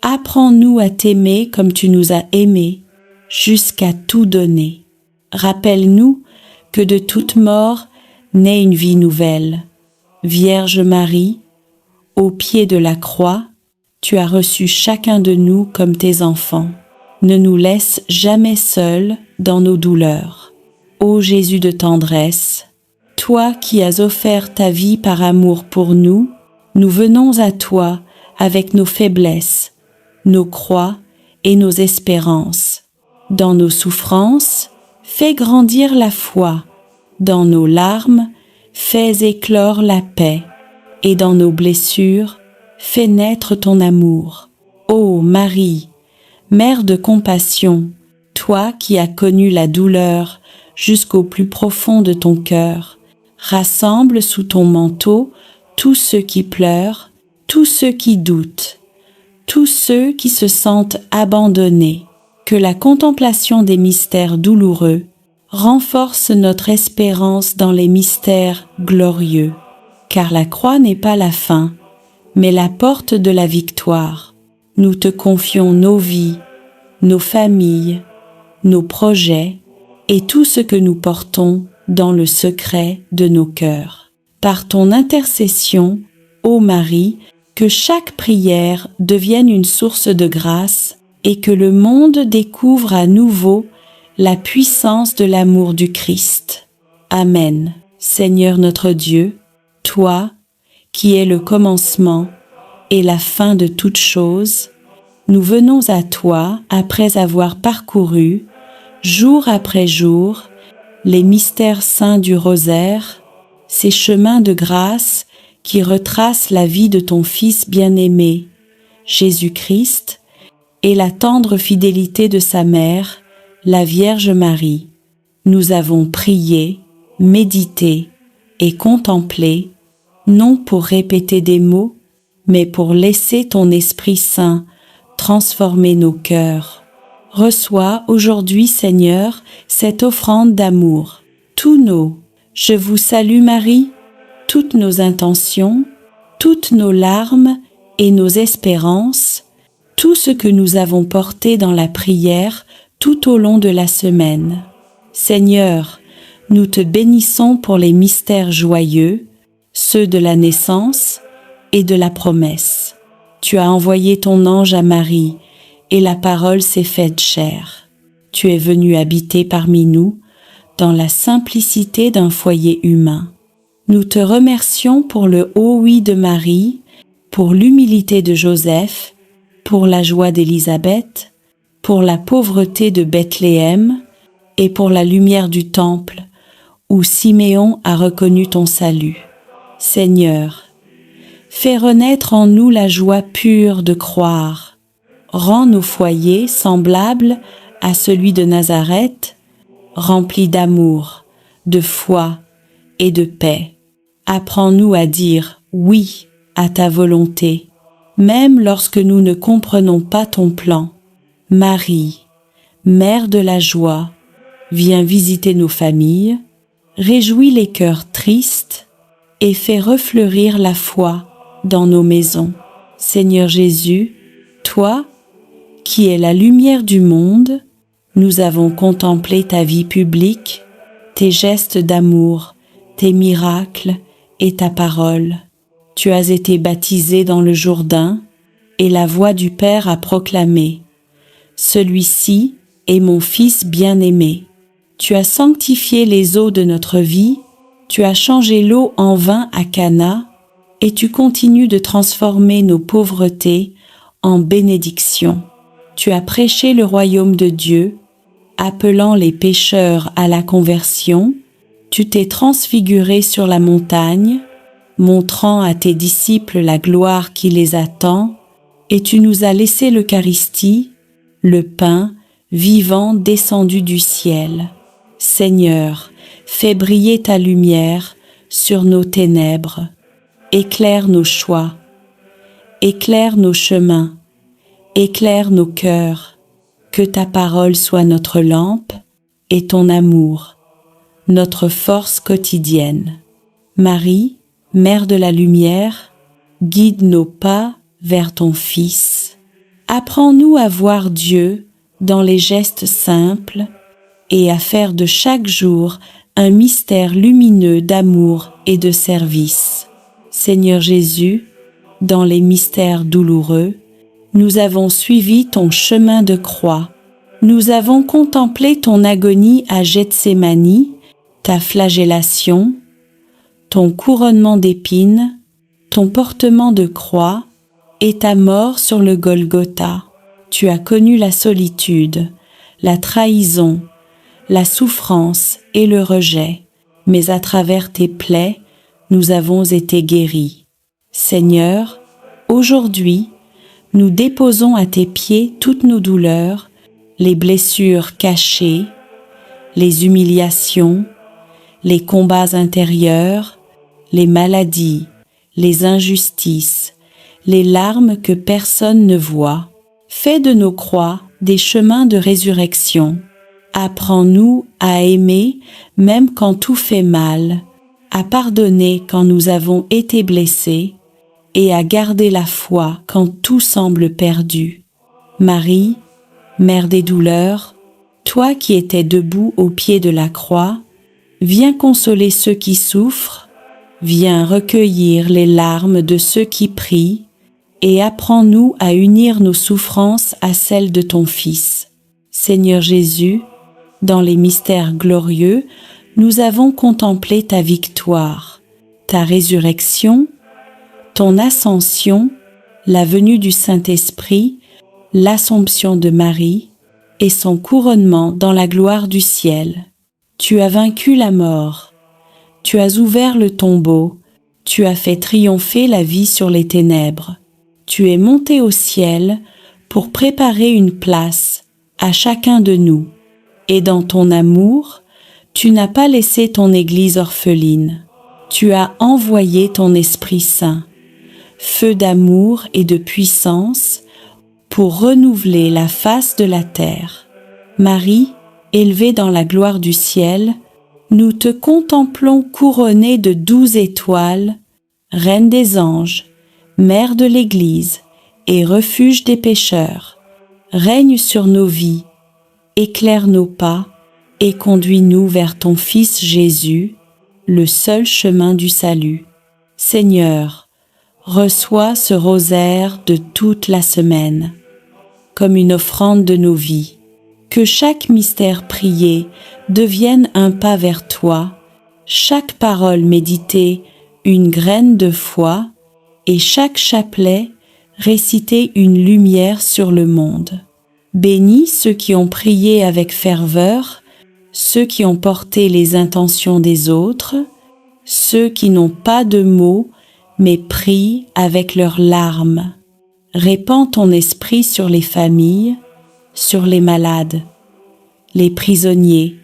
Apprends-nous à t'aimer comme tu nous as aimés, jusqu'à tout donner. Rappelle-nous que de toute mort naît une vie nouvelle. Vierge Marie, au pied de la croix, tu as reçu chacun de nous comme tes enfants. Ne nous laisse jamais seuls dans nos douleurs. Ô Jésus de tendresse, toi qui as offert ta vie par amour pour nous, nous venons à toi avec nos faiblesses, nos croix et nos espérances. Dans nos souffrances, fais grandir la foi. Dans nos larmes, fais éclore la paix. Et dans nos blessures, fais naître ton amour. Ô Marie, Mère de compassion, toi qui as connu la douleur jusqu'au plus profond de ton cœur, rassemble sous ton manteau tous ceux qui pleurent, tous ceux qui doutent, tous ceux qui se sentent abandonnés. Que la contemplation des mystères douloureux renforce notre espérance dans les mystères glorieux, car la croix n'est pas la fin, mais la porte de la victoire. Nous te confions nos vies, nos familles, nos projets et tout ce que nous portons dans le secret de nos cœurs. Par ton intercession, ô Marie, que chaque prière devienne une source de grâce et que le monde découvre à nouveau la puissance de l'amour du Christ. Amen. Seigneur notre Dieu, toi, qui es le commencement et la fin de toutes choses, nous venons à toi après avoir parcouru, jour après jour, les mystères saints du rosaire, ces chemins de grâce qui retracent la vie de ton Fils bien-aimé, Jésus-Christ, et la tendre fidélité de sa mère, la Vierge Marie. Nous avons prié, médité et contemplé, non pour répéter des mots, mais pour laisser ton Esprit Saint transformer nos cœurs. Reçois aujourd'hui, Seigneur, cette offrande d'amour. Tous nos « Je vous salue Marie », toutes nos intentions, toutes nos larmes et nos espérances, tout ce que nous avons porté dans la prière tout au long de la semaine. Seigneur, nous te bénissons pour les mystères joyeux, ceux de la naissance et de la promesse. Tu as envoyé ton ange à Marie, et la parole s'est faite chair. Tu es venu habiter parmi nous, dans la simplicité d'un foyer humain. Nous te remercions pour le haut oui de Marie, pour l'humilité de Joseph, pour la joie d'Élisabeth, pour la pauvreté de Bethléem et pour la lumière du temple, où Siméon a reconnu ton salut. Seigneur, fais renaître en nous la joie pure de croire. Rends nos foyers semblables à celui de Nazareth, remplis d'amour, de foi et de paix. Apprends-nous à dire oui à ta volonté, même lorsque nous ne comprenons pas ton plan. Marie, Mère de la joie, viens visiter nos familles, réjouis les cœurs tristes et fais refleurir la foi dans nos maisons. Seigneur Jésus, toi, qui es la lumière du monde, nous avons contemplé ta vie publique, tes gestes d'amour, tes miracles et ta parole. Tu as été baptisé dans le Jourdain, et la voix du Père a proclamé: celui-ci est mon Fils bien-aimé. Tu as sanctifié les eaux de notre vie, tu as changé l'eau en vin à Cana, et tu continues de transformer nos pauvretés en bénédictions. Tu as prêché le royaume de Dieu, appelant les pécheurs à la conversion. Tu t'es transfiguré sur la montagne, montrant à tes disciples la gloire qui les attend, et tu nous as laissé l'Eucharistie, le pain vivant descendu du ciel. Seigneur, fais briller ta lumière sur nos ténèbres, éclaire nos choix, éclaire nos chemins, éclaire nos cœurs, que ta parole soit notre lampe et ton amour, notre force quotidienne. Marie, Mère de la lumière, guide nos pas vers ton Fils. Apprends-nous à voir Dieu dans les gestes simples et à faire de chaque jour un mystère lumineux d'amour et de service. Seigneur Jésus, dans les mystères douloureux, nous avons suivi ton chemin de croix. Nous avons contemplé ton agonie à Gethsémani, ta flagellation, ton couronnement d'épines, ton portement de croix et ta mort sur le Golgotha. Tu as connu la solitude, la trahison, la souffrance et le rejet, mais à travers tes plaies, nous avons été guéris. Seigneur, aujourd'hui, nous déposons à tes pieds toutes nos douleurs, les blessures cachées, les humiliations, les combats intérieurs, les maladies, les injustices, les larmes que personne ne voit. Fais de nos croix des chemins de résurrection. Apprends-nous à aimer même quand tout fait mal, à pardonner quand nous avons été blessés et à garder la foi quand tout semble perdu. Marie, Mère des douleurs, toi qui étais debout au pied de la croix, viens consoler ceux qui souffrent, viens recueillir les larmes de ceux qui prient et apprends-nous à unir nos souffrances à celles de ton Fils. Seigneur Jésus, dans les mystères glorieux, nous avons contemplé ta victoire, ta résurrection, ton ascension, la venue du Saint-Esprit, l'Assomption de Marie et son couronnement dans la gloire du ciel. Tu as vaincu la mort, tu as ouvert le tombeau, tu as fait triompher la vie sur les ténèbres. Tu es monté au ciel pour préparer une place à chacun de nous. Et dans ton amour, tu n'as pas laissé ton Église orpheline. Tu as envoyé ton Esprit Saint, feu d'amour et de puissance, pour renouveler la face de la terre. Marie, élevée dans la gloire du ciel, nous te contemplons couronnée de 12 étoiles, Reine des anges, Mère de l'Église et refuge des pécheurs. Règne sur nos vies, éclaire nos pas et conduis-nous vers ton Fils Jésus, le seul chemin du salut. Seigneur, reçois ce rosaire de toute la semaine, comme une offrande de nos vies. Que chaque mystère prié devienne un pas vers toi, chaque parole méditée une graine de foi, et chaque chapelet réciter une lumière sur le monde. Bénis ceux qui ont prié avec ferveur, ceux qui ont porté les intentions des autres, ceux qui n'ont pas de mots mais prient avec leurs larmes. Répands ton esprit sur les familles, sur les malades, les prisonniers,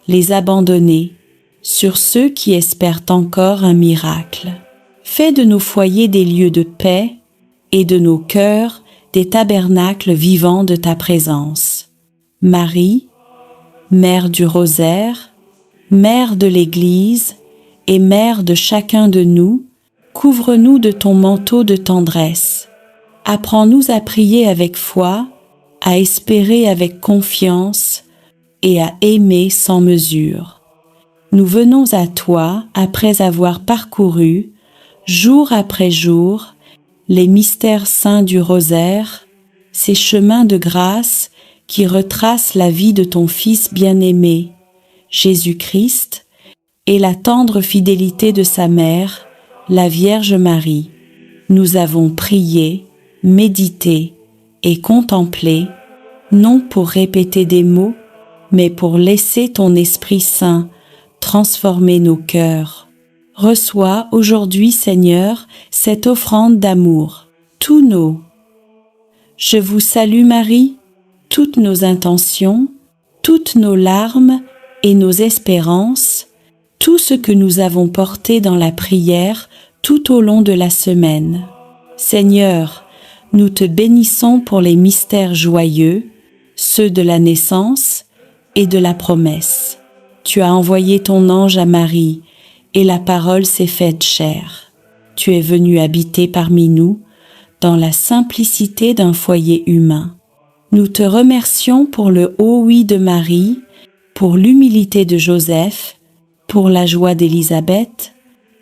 les abandonnés, sur ceux qui espèrent encore un miracle. Fais de nos foyers des lieux de paix et de nos cœurs des tabernacles vivants de ta présence. Marie, Mère du Rosaire, Mère de l'Église et Mère de chacun de nous, couvre-nous de ton manteau de tendresse. Apprends-nous à prier avec foi, à espérer avec confiance et à aimer sans mesure. nous venons à toi après avoir parcouru, jour après jour, les mystères saints du rosaire, ces chemins de grâce qui retracent la vie de ton Fils bien-aimé, Jésus-Christ, et la tendre fidélité de sa mère, la Vierge Marie. Nous avons prié, médité et contemplé, non pour répéter des mots, mais pour laisser ton Esprit Saint transformer nos cœurs. Reçois aujourd'hui, Seigneur, cette offrande d'amour, tous nos. Je vous salue Marie, toutes nos intentions, toutes nos larmes et nos espérances, tout ce que nous avons porté dans la prière tout au long de la semaine. Seigneur, nous te bénissons pour les mystères joyeux, ceux de la naissance et de la promesse. Tu as envoyé ton ange à Marie, et la parole s'est faite chair. Tu es venu habiter parmi nous, dans la simplicité d'un foyer humain. Nous te remercions pour le haut oui de Marie, pour l'humilité de Joseph, pour la joie d'Élisabeth,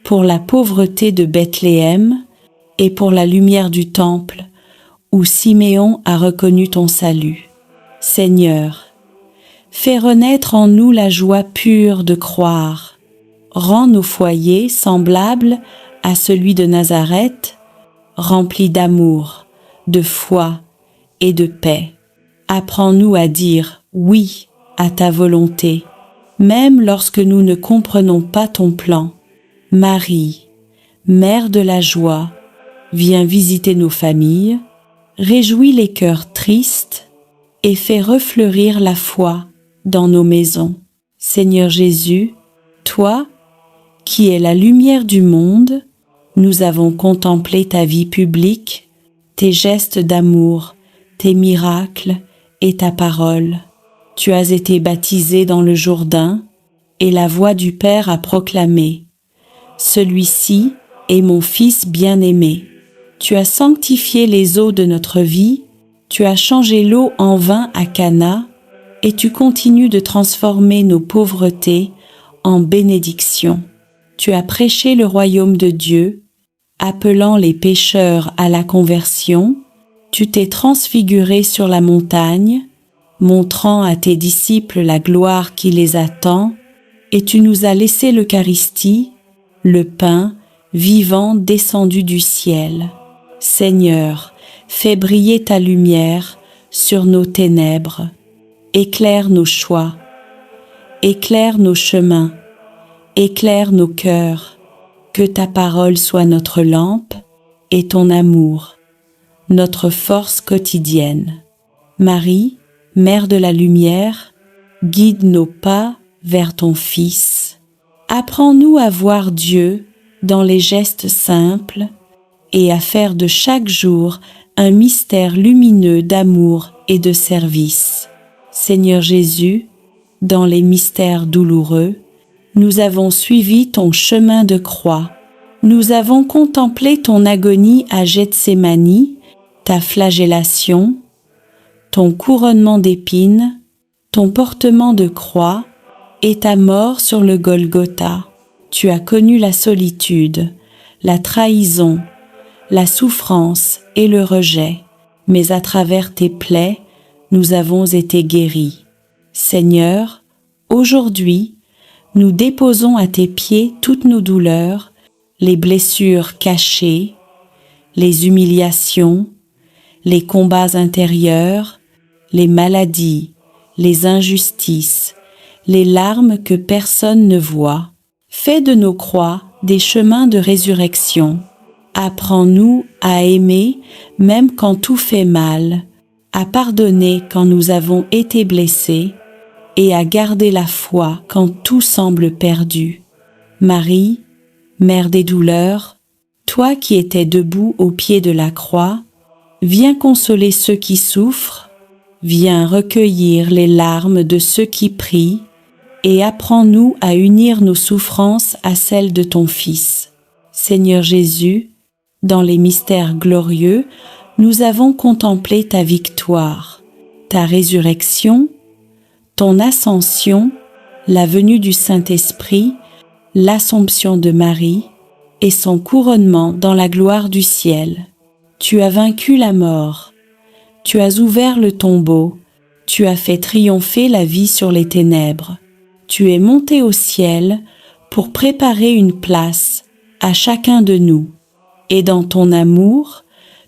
pour la pauvreté de Bethléem et pour la lumière du temple, où Siméon a reconnu ton salut. Seigneur, fais renaître en nous la joie pure de croire. Rends nos foyers semblables à celui de Nazareth, remplis d'amour, de foi et de paix. Apprends-nous à dire oui à ta volonté, même lorsque nous ne comprenons pas ton plan. Marie, Mère de la joie, viens visiter nos familles, réjouis les cœurs tristes et fais refleurir la foi dans nos maisons. Seigneur Jésus, toi, qui es la lumière du monde, nous avons contemplé ta vie publique, tes gestes d'amour, tes miracles et ta parole. Tu as été baptisé dans le Jourdain, et la voix du Père a proclamé « Celui-ci est mon Fils bien-aimé ». Tu as sanctifié les eaux de notre vie, tu as changé l'eau en vin à Cana, et tu continues de transformer nos pauvretés en bénédictions. Tu as prêché le royaume de Dieu, appelant les pécheurs à la conversion. Tu t'es transfiguré sur la montagne, montrant à tes disciples la gloire qui les attend, et tu nous as laissé l'Eucharistie, le pain vivant descendu du ciel. Seigneur, fais briller ta lumière sur nos ténèbres. Éclaire nos choix, éclaire nos chemins, éclaire nos cœurs, que ta parole soit notre lampe et ton amour, notre force quotidienne. Marie, Mère de la lumière, guide nos pas vers ton Fils. Apprends-nous à voir Dieu dans les gestes simples et à faire de chaque jour un mystère lumineux d'amour et de service. Seigneur Jésus, dans les mystères douloureux, nous avons suivi ton chemin de croix. Nous avons contemplé ton agonie à Gethsémani, ta flagellation, ton couronnement d'épines, ton portement de croix et ta mort sur le Golgotha. Tu as connu la solitude, la trahison, la souffrance et le rejet, mais à travers tes plaies, nous avons été guéris. Seigneur, aujourd'hui, nous déposons à tes pieds toutes nos douleurs, les blessures cachées, les humiliations, les combats intérieurs, les maladies, les injustices, les larmes que personne ne voit. Fais de nos croix des chemins de résurrection. Apprends-nous à aimer même quand tout fait mal, à pardonner quand nous avons été blessés et à garder la foi quand tout semble perdu. Marie, Mère des douleurs, toi qui étais debout au pied de la croix, viens consoler ceux qui souffrent, viens recueillir les larmes de ceux qui prient et apprends-nous à unir nos souffrances à celles de ton Fils. Seigneur Jésus, dans les mystères glorieux, nous avons contemplé ta victoire, ta résurrection, ton ascension, la venue du Saint-Esprit, l'Assomption de Marie et son couronnement dans la gloire du ciel. Tu as vaincu la mort, tu as ouvert le tombeau, tu as fait triompher la vie sur les ténèbres. Tu es monté au ciel pour préparer une place à chacun de nous. Et dans ton amour,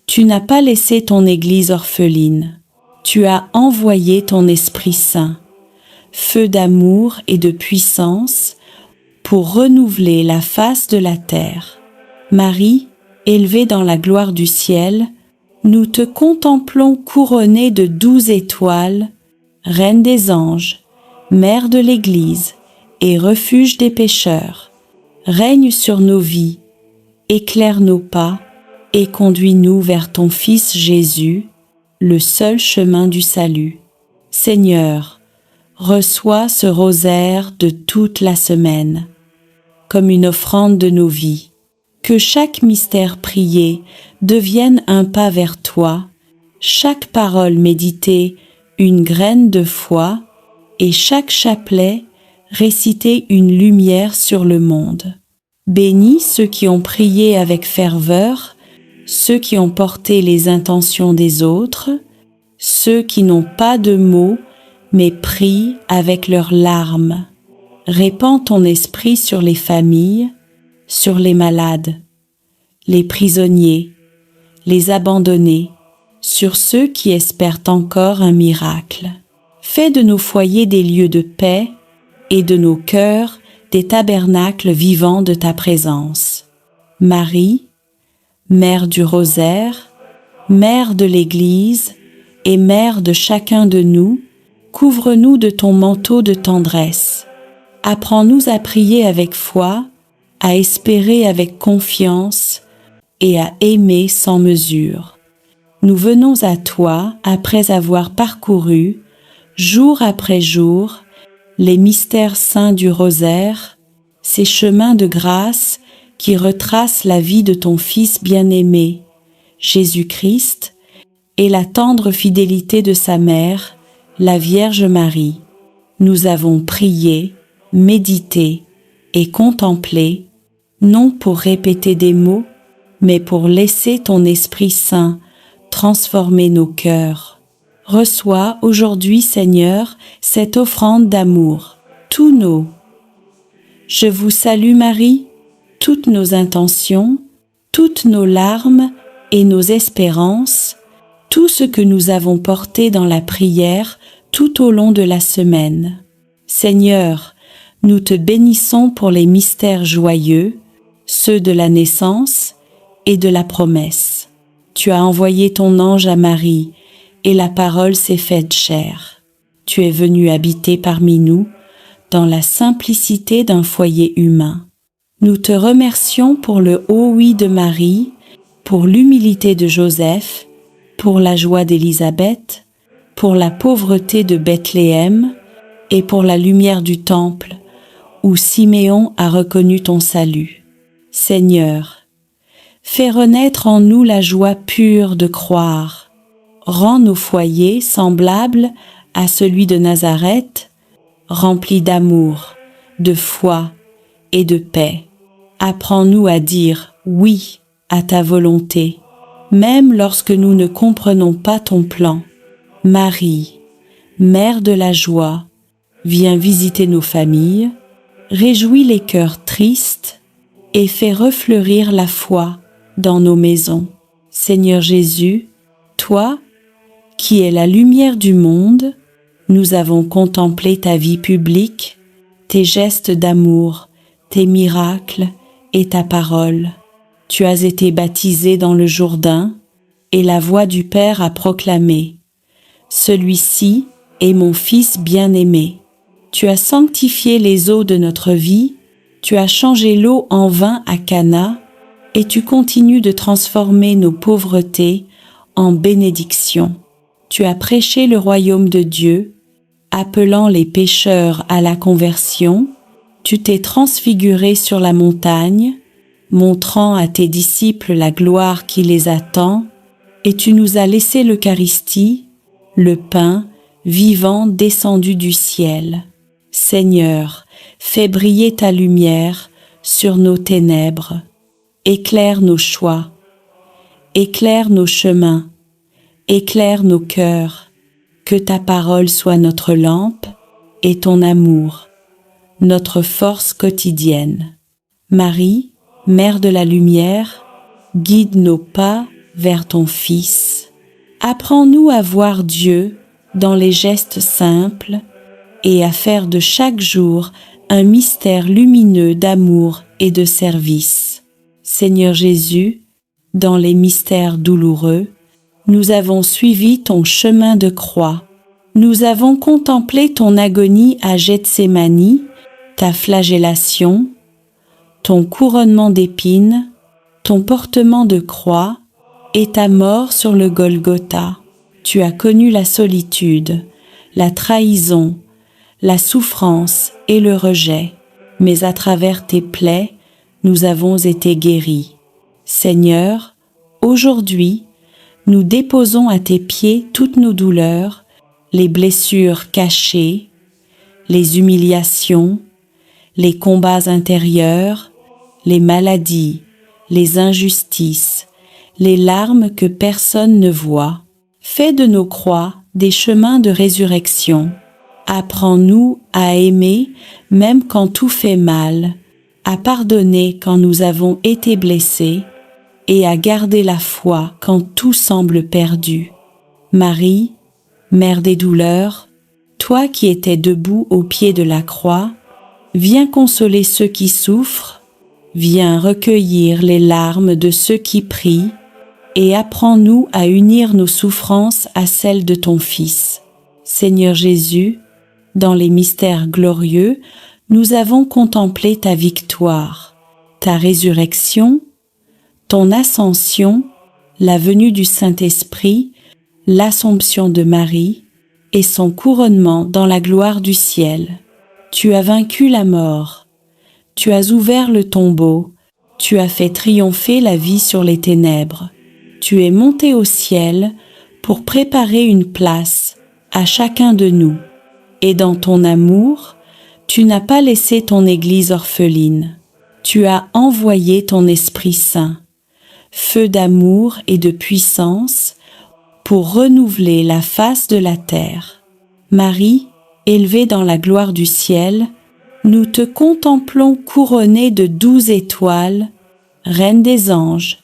tu n'as pas laissé ton Église orpheline. Tu as envoyé ton Esprit Saint, feu d'amour et de puissance, pour renouveler la face de la terre. Marie, élevée dans la gloire du ciel, nous te contemplons couronnée de 12 étoiles, Reine des anges, Mère de l'Église et refuge des pécheurs. Règne sur nos vies, éclaire nos pas et conduis-nous vers ton Fils Jésus, le seul chemin du salut. Seigneur, reçois ce rosaire de toute la semaine, comme une offrande de nos vies. Que chaque mystère prié devienne un pas vers toi, chaque parole méditée une graine de foi, et chaque chapelet réciter une lumière sur le monde. Bénis ceux qui ont prié avec ferveur, ceux qui ont porté les intentions des autres, ceux qui n'ont pas de mots, mais prient avec leurs larmes. Répands ton esprit sur les familles, sur les malades, les prisonniers, les abandonnés, sur ceux qui espèrent encore un miracle. Fais de nos foyers des lieux de paix et de nos cœurs des tabernacles vivants de ta présence. Marie, Mère du Rosaire, Mère de l'Église et Mère de chacun de nous, couvre-nous de ton manteau de tendresse. Apprends-nous à prier avec foi, à espérer avec confiance et à aimer sans mesure. Nous venons à toi après avoir parcouru, jour après jour, les mystères saints du rosaire, ces chemins de grâce qui retracent la vie de ton Fils bien-aimé, Jésus-Christ, et la tendre fidélité de sa mère, la Vierge Marie. Nous avons prié, médité et contemplé, non pour répéter des mots, mais pour laisser ton Esprit Saint transformer nos cœurs. Reçois aujourd'hui, Seigneur, cette offrande d'amour, tous nos. Je vous salue Marie, toutes nos intentions, toutes nos larmes et nos espérances, tout ce que nous avons porté dans la prière tout au long de la semaine. Seigneur, nous te bénissons pour les mystères joyeux, ceux de la naissance et de la promesse. Tu as envoyé ton ange à Marie, et la parole s'est faite chair. Tu es venu habiter parmi nous, dans la simplicité d'un foyer humain. Nous te remercions pour le haut oui de Marie, pour l'humilité de Joseph, pour la joie d'Élisabeth, pour la pauvreté de Bethléem et pour la lumière du temple, où Siméon a reconnu ton salut. Seigneur, fais renaître en nous la joie pure de croire. Rends nos foyers semblables à celui de Nazareth, remplis d'amour, de foi et de paix. Apprends-nous à dire oui à ta volonté, même lorsque nous ne comprenons pas ton plan. Marie, Mère de la joie, viens visiter nos familles, réjouis les cœurs tristes et fais refleurir la foi dans nos maisons. Seigneur Jésus, toi, qui es la lumière du monde, nous avons contemplé ta vie publique, tes gestes d'amour, tes miracles et ta parole. Tu as été baptisé dans le Jourdain, et la voix du Père a proclamé « Celui-ci est mon Fils bien-aimé ». Tu as sanctifié les eaux de notre vie, tu as changé l'eau en vin à Cana, et tu continues de transformer nos pauvretés en bénédictions. Tu as prêché le royaume de Dieu, appelant les pécheurs à la conversion. Tu t'es transfiguré sur la montagne, montrant à tes disciples la gloire qui les attend, et tu nous as laissé l'Eucharistie, le pain vivant descendu du ciel. Seigneur, fais briller ta lumière sur nos ténèbres. Éclaire nos choix, éclaire nos chemins, éclaire nos cœurs. Que ta parole soit notre lampe et ton amour, notre force quotidienne. Marie, Mère de la lumière, guide nos pas vers ton Fils. Apprends-nous à voir Dieu dans les gestes simples et à faire de chaque jour un mystère lumineux d'amour et de service. Seigneur Jésus, dans les mystères douloureux, nous avons suivi ton chemin de croix. Nous avons contemplé ton agonie à Gethsémani, ta flagellation, ton couronnement d'épines, ton portement de croix et ta mort sur le Golgotha. Tu as connu la solitude, la trahison, la souffrance et le rejet, mais à travers tes plaies, nous avons été guéris. Seigneur, aujourd'hui, nous déposons à tes pieds toutes nos douleurs, les blessures cachées, les humiliations, les combats intérieurs, les maladies, les injustices, les larmes que personne ne voit. Fais de nos croix des chemins de résurrection. Apprends-nous à aimer même quand tout fait mal, à pardonner quand nous avons été blessés et à garder la foi quand tout semble perdu. Marie, Mère des douleurs, toi qui étais debout au pied de la croix, viens consoler ceux qui souffrent, viens recueillir les larmes de ceux qui prient et apprends-nous à unir nos souffrances à celles de ton Fils. Seigneur Jésus, dans les mystères glorieux, nous avons contemplé ta victoire, ta résurrection, ton ascension, la venue du Saint-Esprit, l'Assomption de Marie et son couronnement dans la gloire du ciel. Tu as vaincu la mort, tu as ouvert le tombeau, tu as fait triompher la vie sur les ténèbres. Tu es monté au ciel pour préparer une place à chacun de nous. Et dans ton amour, tu n'as pas laissé ton Église orpheline. Tu as envoyé ton Esprit Saint, feu d'amour et de puissance, pour renouveler la face de la terre. Marie, élevée dans la gloire du ciel, nous te contemplons couronnée de 12 étoiles, Reine des anges,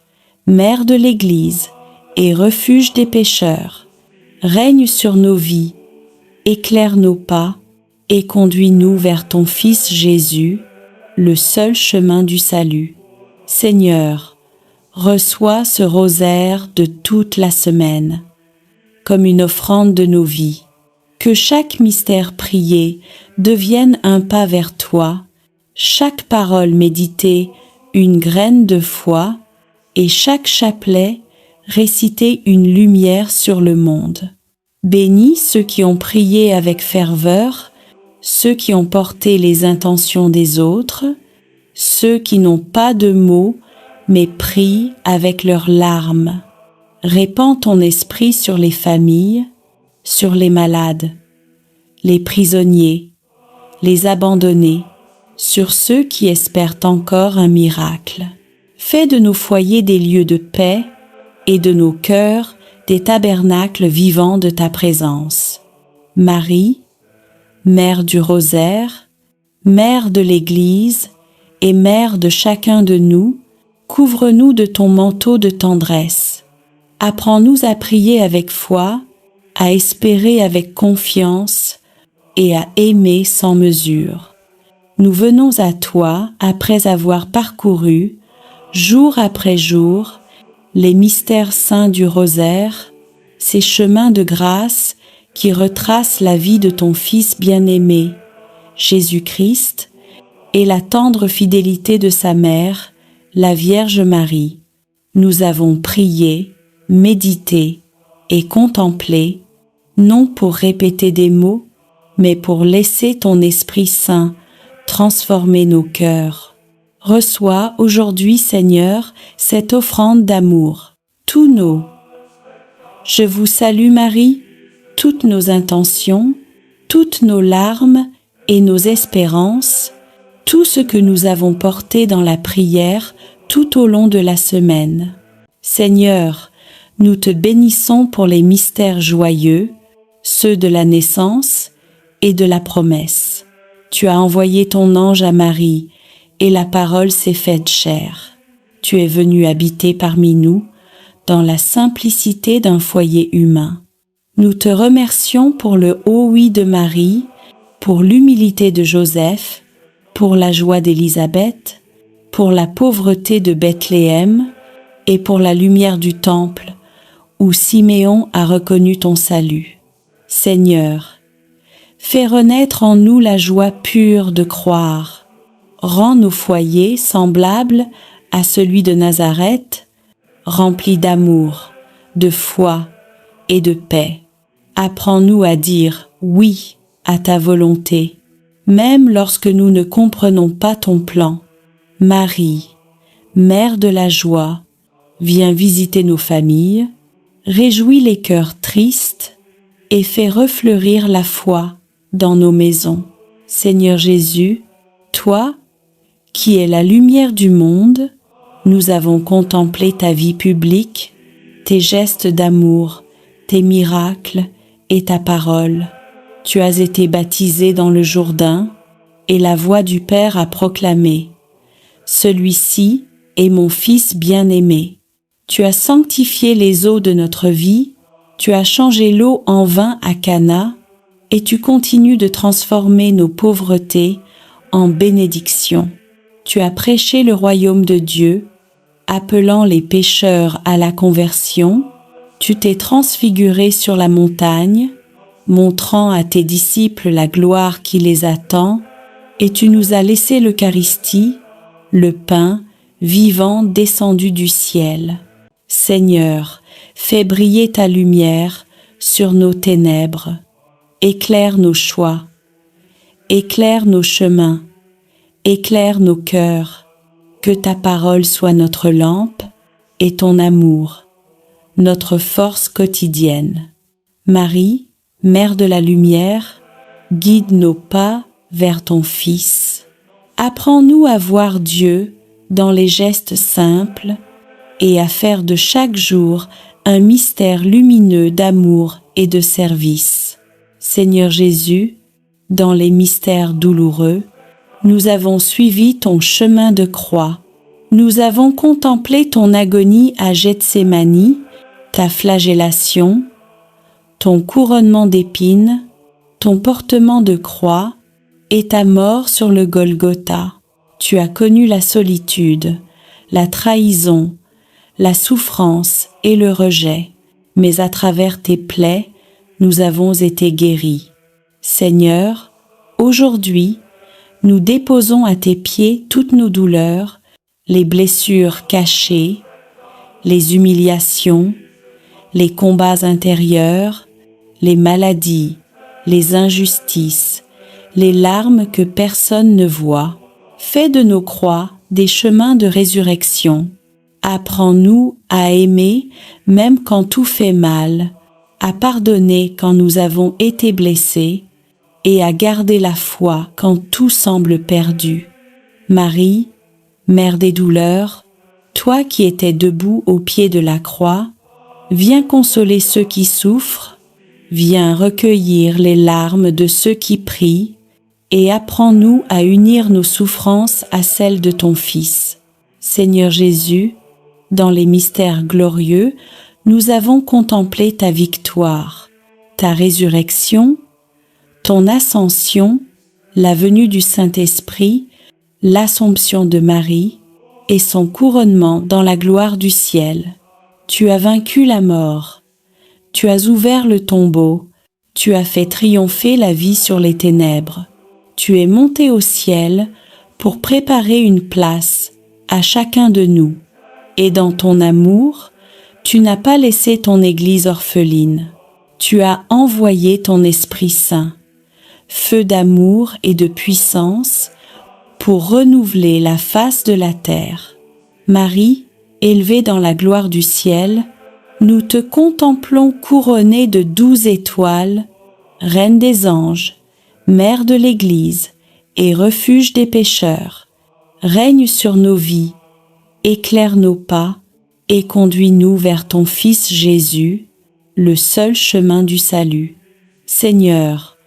Mère de l'Église et refuge des pécheurs. Règne sur nos vies, éclaire nos pas et conduis-nous vers ton Fils Jésus, le seul chemin du salut. Seigneur, reçois ce rosaire de toute la semaine, comme une offrande de nos vies. Que chaque mystère prié devienne un pas vers toi, chaque parole méditée une graine de foi, et chaque chapelet réciter une lumière sur le monde. Bénis ceux qui ont prié avec ferveur, ceux qui ont porté les intentions des autres, ceux qui n'ont pas de mots, mais prient avec leurs larmes. Répands ton esprit sur les familles, sur les malades, les prisonniers, les abandonnés, sur ceux qui espèrent encore un miracle. Fais de nos foyers des lieux de paix et de nos cœurs des tabernacles vivants de ta présence. Marie, Mère du rosaire, Mère de l'Église et Mère de chacun de nous, couvre-nous de ton manteau de tendresse. Apprends-nous à prier avec foi, à espérer avec confiance et à aimer sans mesure. Nous venons à toi après avoir parcouru, jour après jour, les mystères saints du rosaire, ces chemins de grâce qui retracent la vie de ton Fils bien-aimé, Jésus-Christ, et la tendre fidélité de sa mère, la Vierge Marie. Nous avons prié, médité et contemplé, non pour répéter des mots, mais pour laisser ton Esprit Saint transformer nos cœurs. Reçois aujourd'hui, Seigneur, cette offrande d'amour, tous nos. Je vous salue Marie, toutes nos intentions, toutes nos larmes et nos espérances, tout ce que nous avons porté dans la prière tout au long de la semaine. Seigneur, nous te bénissons pour les mystères joyeux, ceux de la naissance et de la promesse. Tu as envoyé ton ange à Marie, et la parole s'est faite chair. Tu es venu habiter parmi nous, dans la simplicité d'un foyer humain. Nous te remercions pour le haut oui de Marie, pour l'humilité de Joseph, pour la joie d'Élisabeth, pour la pauvreté de Bethléem et pour la lumière du temple, où Siméon a reconnu ton salut. Seigneur, fais renaître en nous la joie pure de croire. Rends nos foyers semblables à celui de Nazareth, remplis d'amour, de foi et de paix. Apprends-nous à dire oui à ta volonté, même lorsque nous ne comprenons pas ton plan. Marie, Mère de la joie, viens visiter nos familles, réjouis les cœurs tristes et fais refleurir la foi dans nos maisons. Seigneur Jésus, toi, qui es la lumière du monde, nous avons contemplé ta vie publique, tes gestes d'amour, tes miracles et ta parole. Tu as été baptisé dans le Jourdain, et la voix du Père a proclamé « Celui-ci est mon Fils bien-aimé ». Tu as sanctifié les eaux de notre vie, tu as changé l'eau en vin à Cana, et tu continues de transformer nos pauvretés en bénédictions. Tu as prêché le royaume de Dieu, appelant les pécheurs à la conversion. Tu t'es transfiguré sur la montagne, montrant à tes disciples la gloire qui les attend, et tu nous as laissé l'Eucharistie, le pain vivant descendu du ciel. Seigneur, fais briller ta lumière sur nos ténèbres, éclaire nos choix, éclaire nos chemins, éclaire nos cœurs, que ta parole soit notre lampe et ton amour, notre force quotidienne. Marie, Mère de la lumière, guide nos pas vers ton Fils. Apprends-nous à voir Dieu dans les gestes simples et à faire de chaque jour un mystère lumineux d'amour et de service. Seigneur Jésus, dans les mystères douloureux, nous avons suivi ton chemin de croix. Nous avons contemplé ton agonie à Gethsémani, ta flagellation, ton couronnement d'épines, ton portement de croix et ta mort sur le Golgotha. Tu as connu la solitude, la trahison, la souffrance et le rejet, mais à travers tes plaies, nous avons été guéris. Seigneur, aujourd'hui, nous déposons à tes pieds toutes nos douleurs, les blessures cachées, les humiliations, les combats intérieurs, les maladies, les injustices, les larmes que personne ne voit. Fais de nos croix des chemins de résurrection. Apprends-nous à aimer même quand tout fait mal, à pardonner quand nous avons été blessés et à garder la foi quand tout semble perdu. Marie, Mère des douleurs, toi qui étais debout au pied de la croix, viens consoler ceux qui souffrent, viens recueillir les larmes de ceux qui prient et apprends-nous à unir nos souffrances à celles de ton Fils. Seigneur Jésus, dans les mystères glorieux, nous avons contemplé ta victoire, ta résurrection, ton ascension, la venue du Saint-Esprit, l'Assomption de Marie et son couronnement dans la gloire du ciel. Tu as vaincu la mort, tu as ouvert le tombeau, tu as fait triompher la vie sur les ténèbres. Tu es monté au ciel pour préparer une place à chacun de nous. Et dans ton amour, tu n'as pas laissé ton Église orpheline. Tu as envoyé ton Esprit Saint, feu d'amour et de puissance, pour renouveler la face de la terre. Marie, élevée dans la gloire du ciel, nous te contemplons couronnée de 12 étoiles, Reine des anges, Mère de l'Église et refuge des pécheurs, règne sur nos vies, éclaire nos pas et conduis-nous vers ton Fils Jésus, le seul chemin du salut. Seigneur,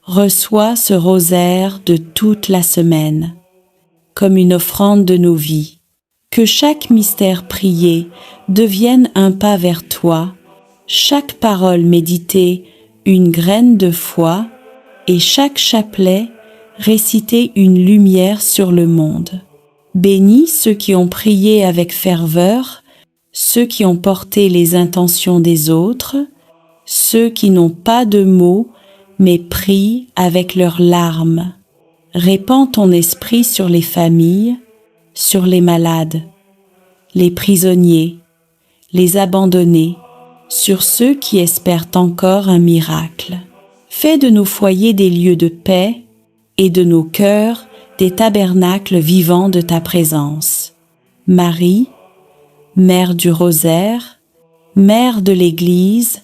reçois ce rosaire de toute la semaine, comme une offrande de nos vies. Que chaque mystère prié devienne un pas vers toi, chaque parole méditée une graine de foi, et chaque chapelet réciter une lumière sur le monde. Bénis ceux qui ont prié avec ferveur, ceux qui ont porté les intentions des autres, ceux qui n'ont pas de mots mais prient avec leurs larmes. Répands ton esprit sur les familles, sur les malades, les prisonniers, les abandonnés, sur ceux qui espèrent encore un miracle. Fais de nos foyers des lieux de paix et de nos cœurs des tabernacles vivants de ta présence. Marie, Mère du Rosaire, Mère de l'Église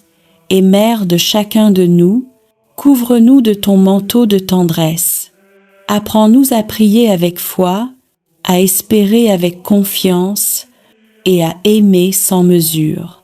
et Mère de chacun de nous, couvre-nous de ton manteau de tendresse. Apprends-nous à prier avec foi, à espérer avec confiance et à aimer sans mesure.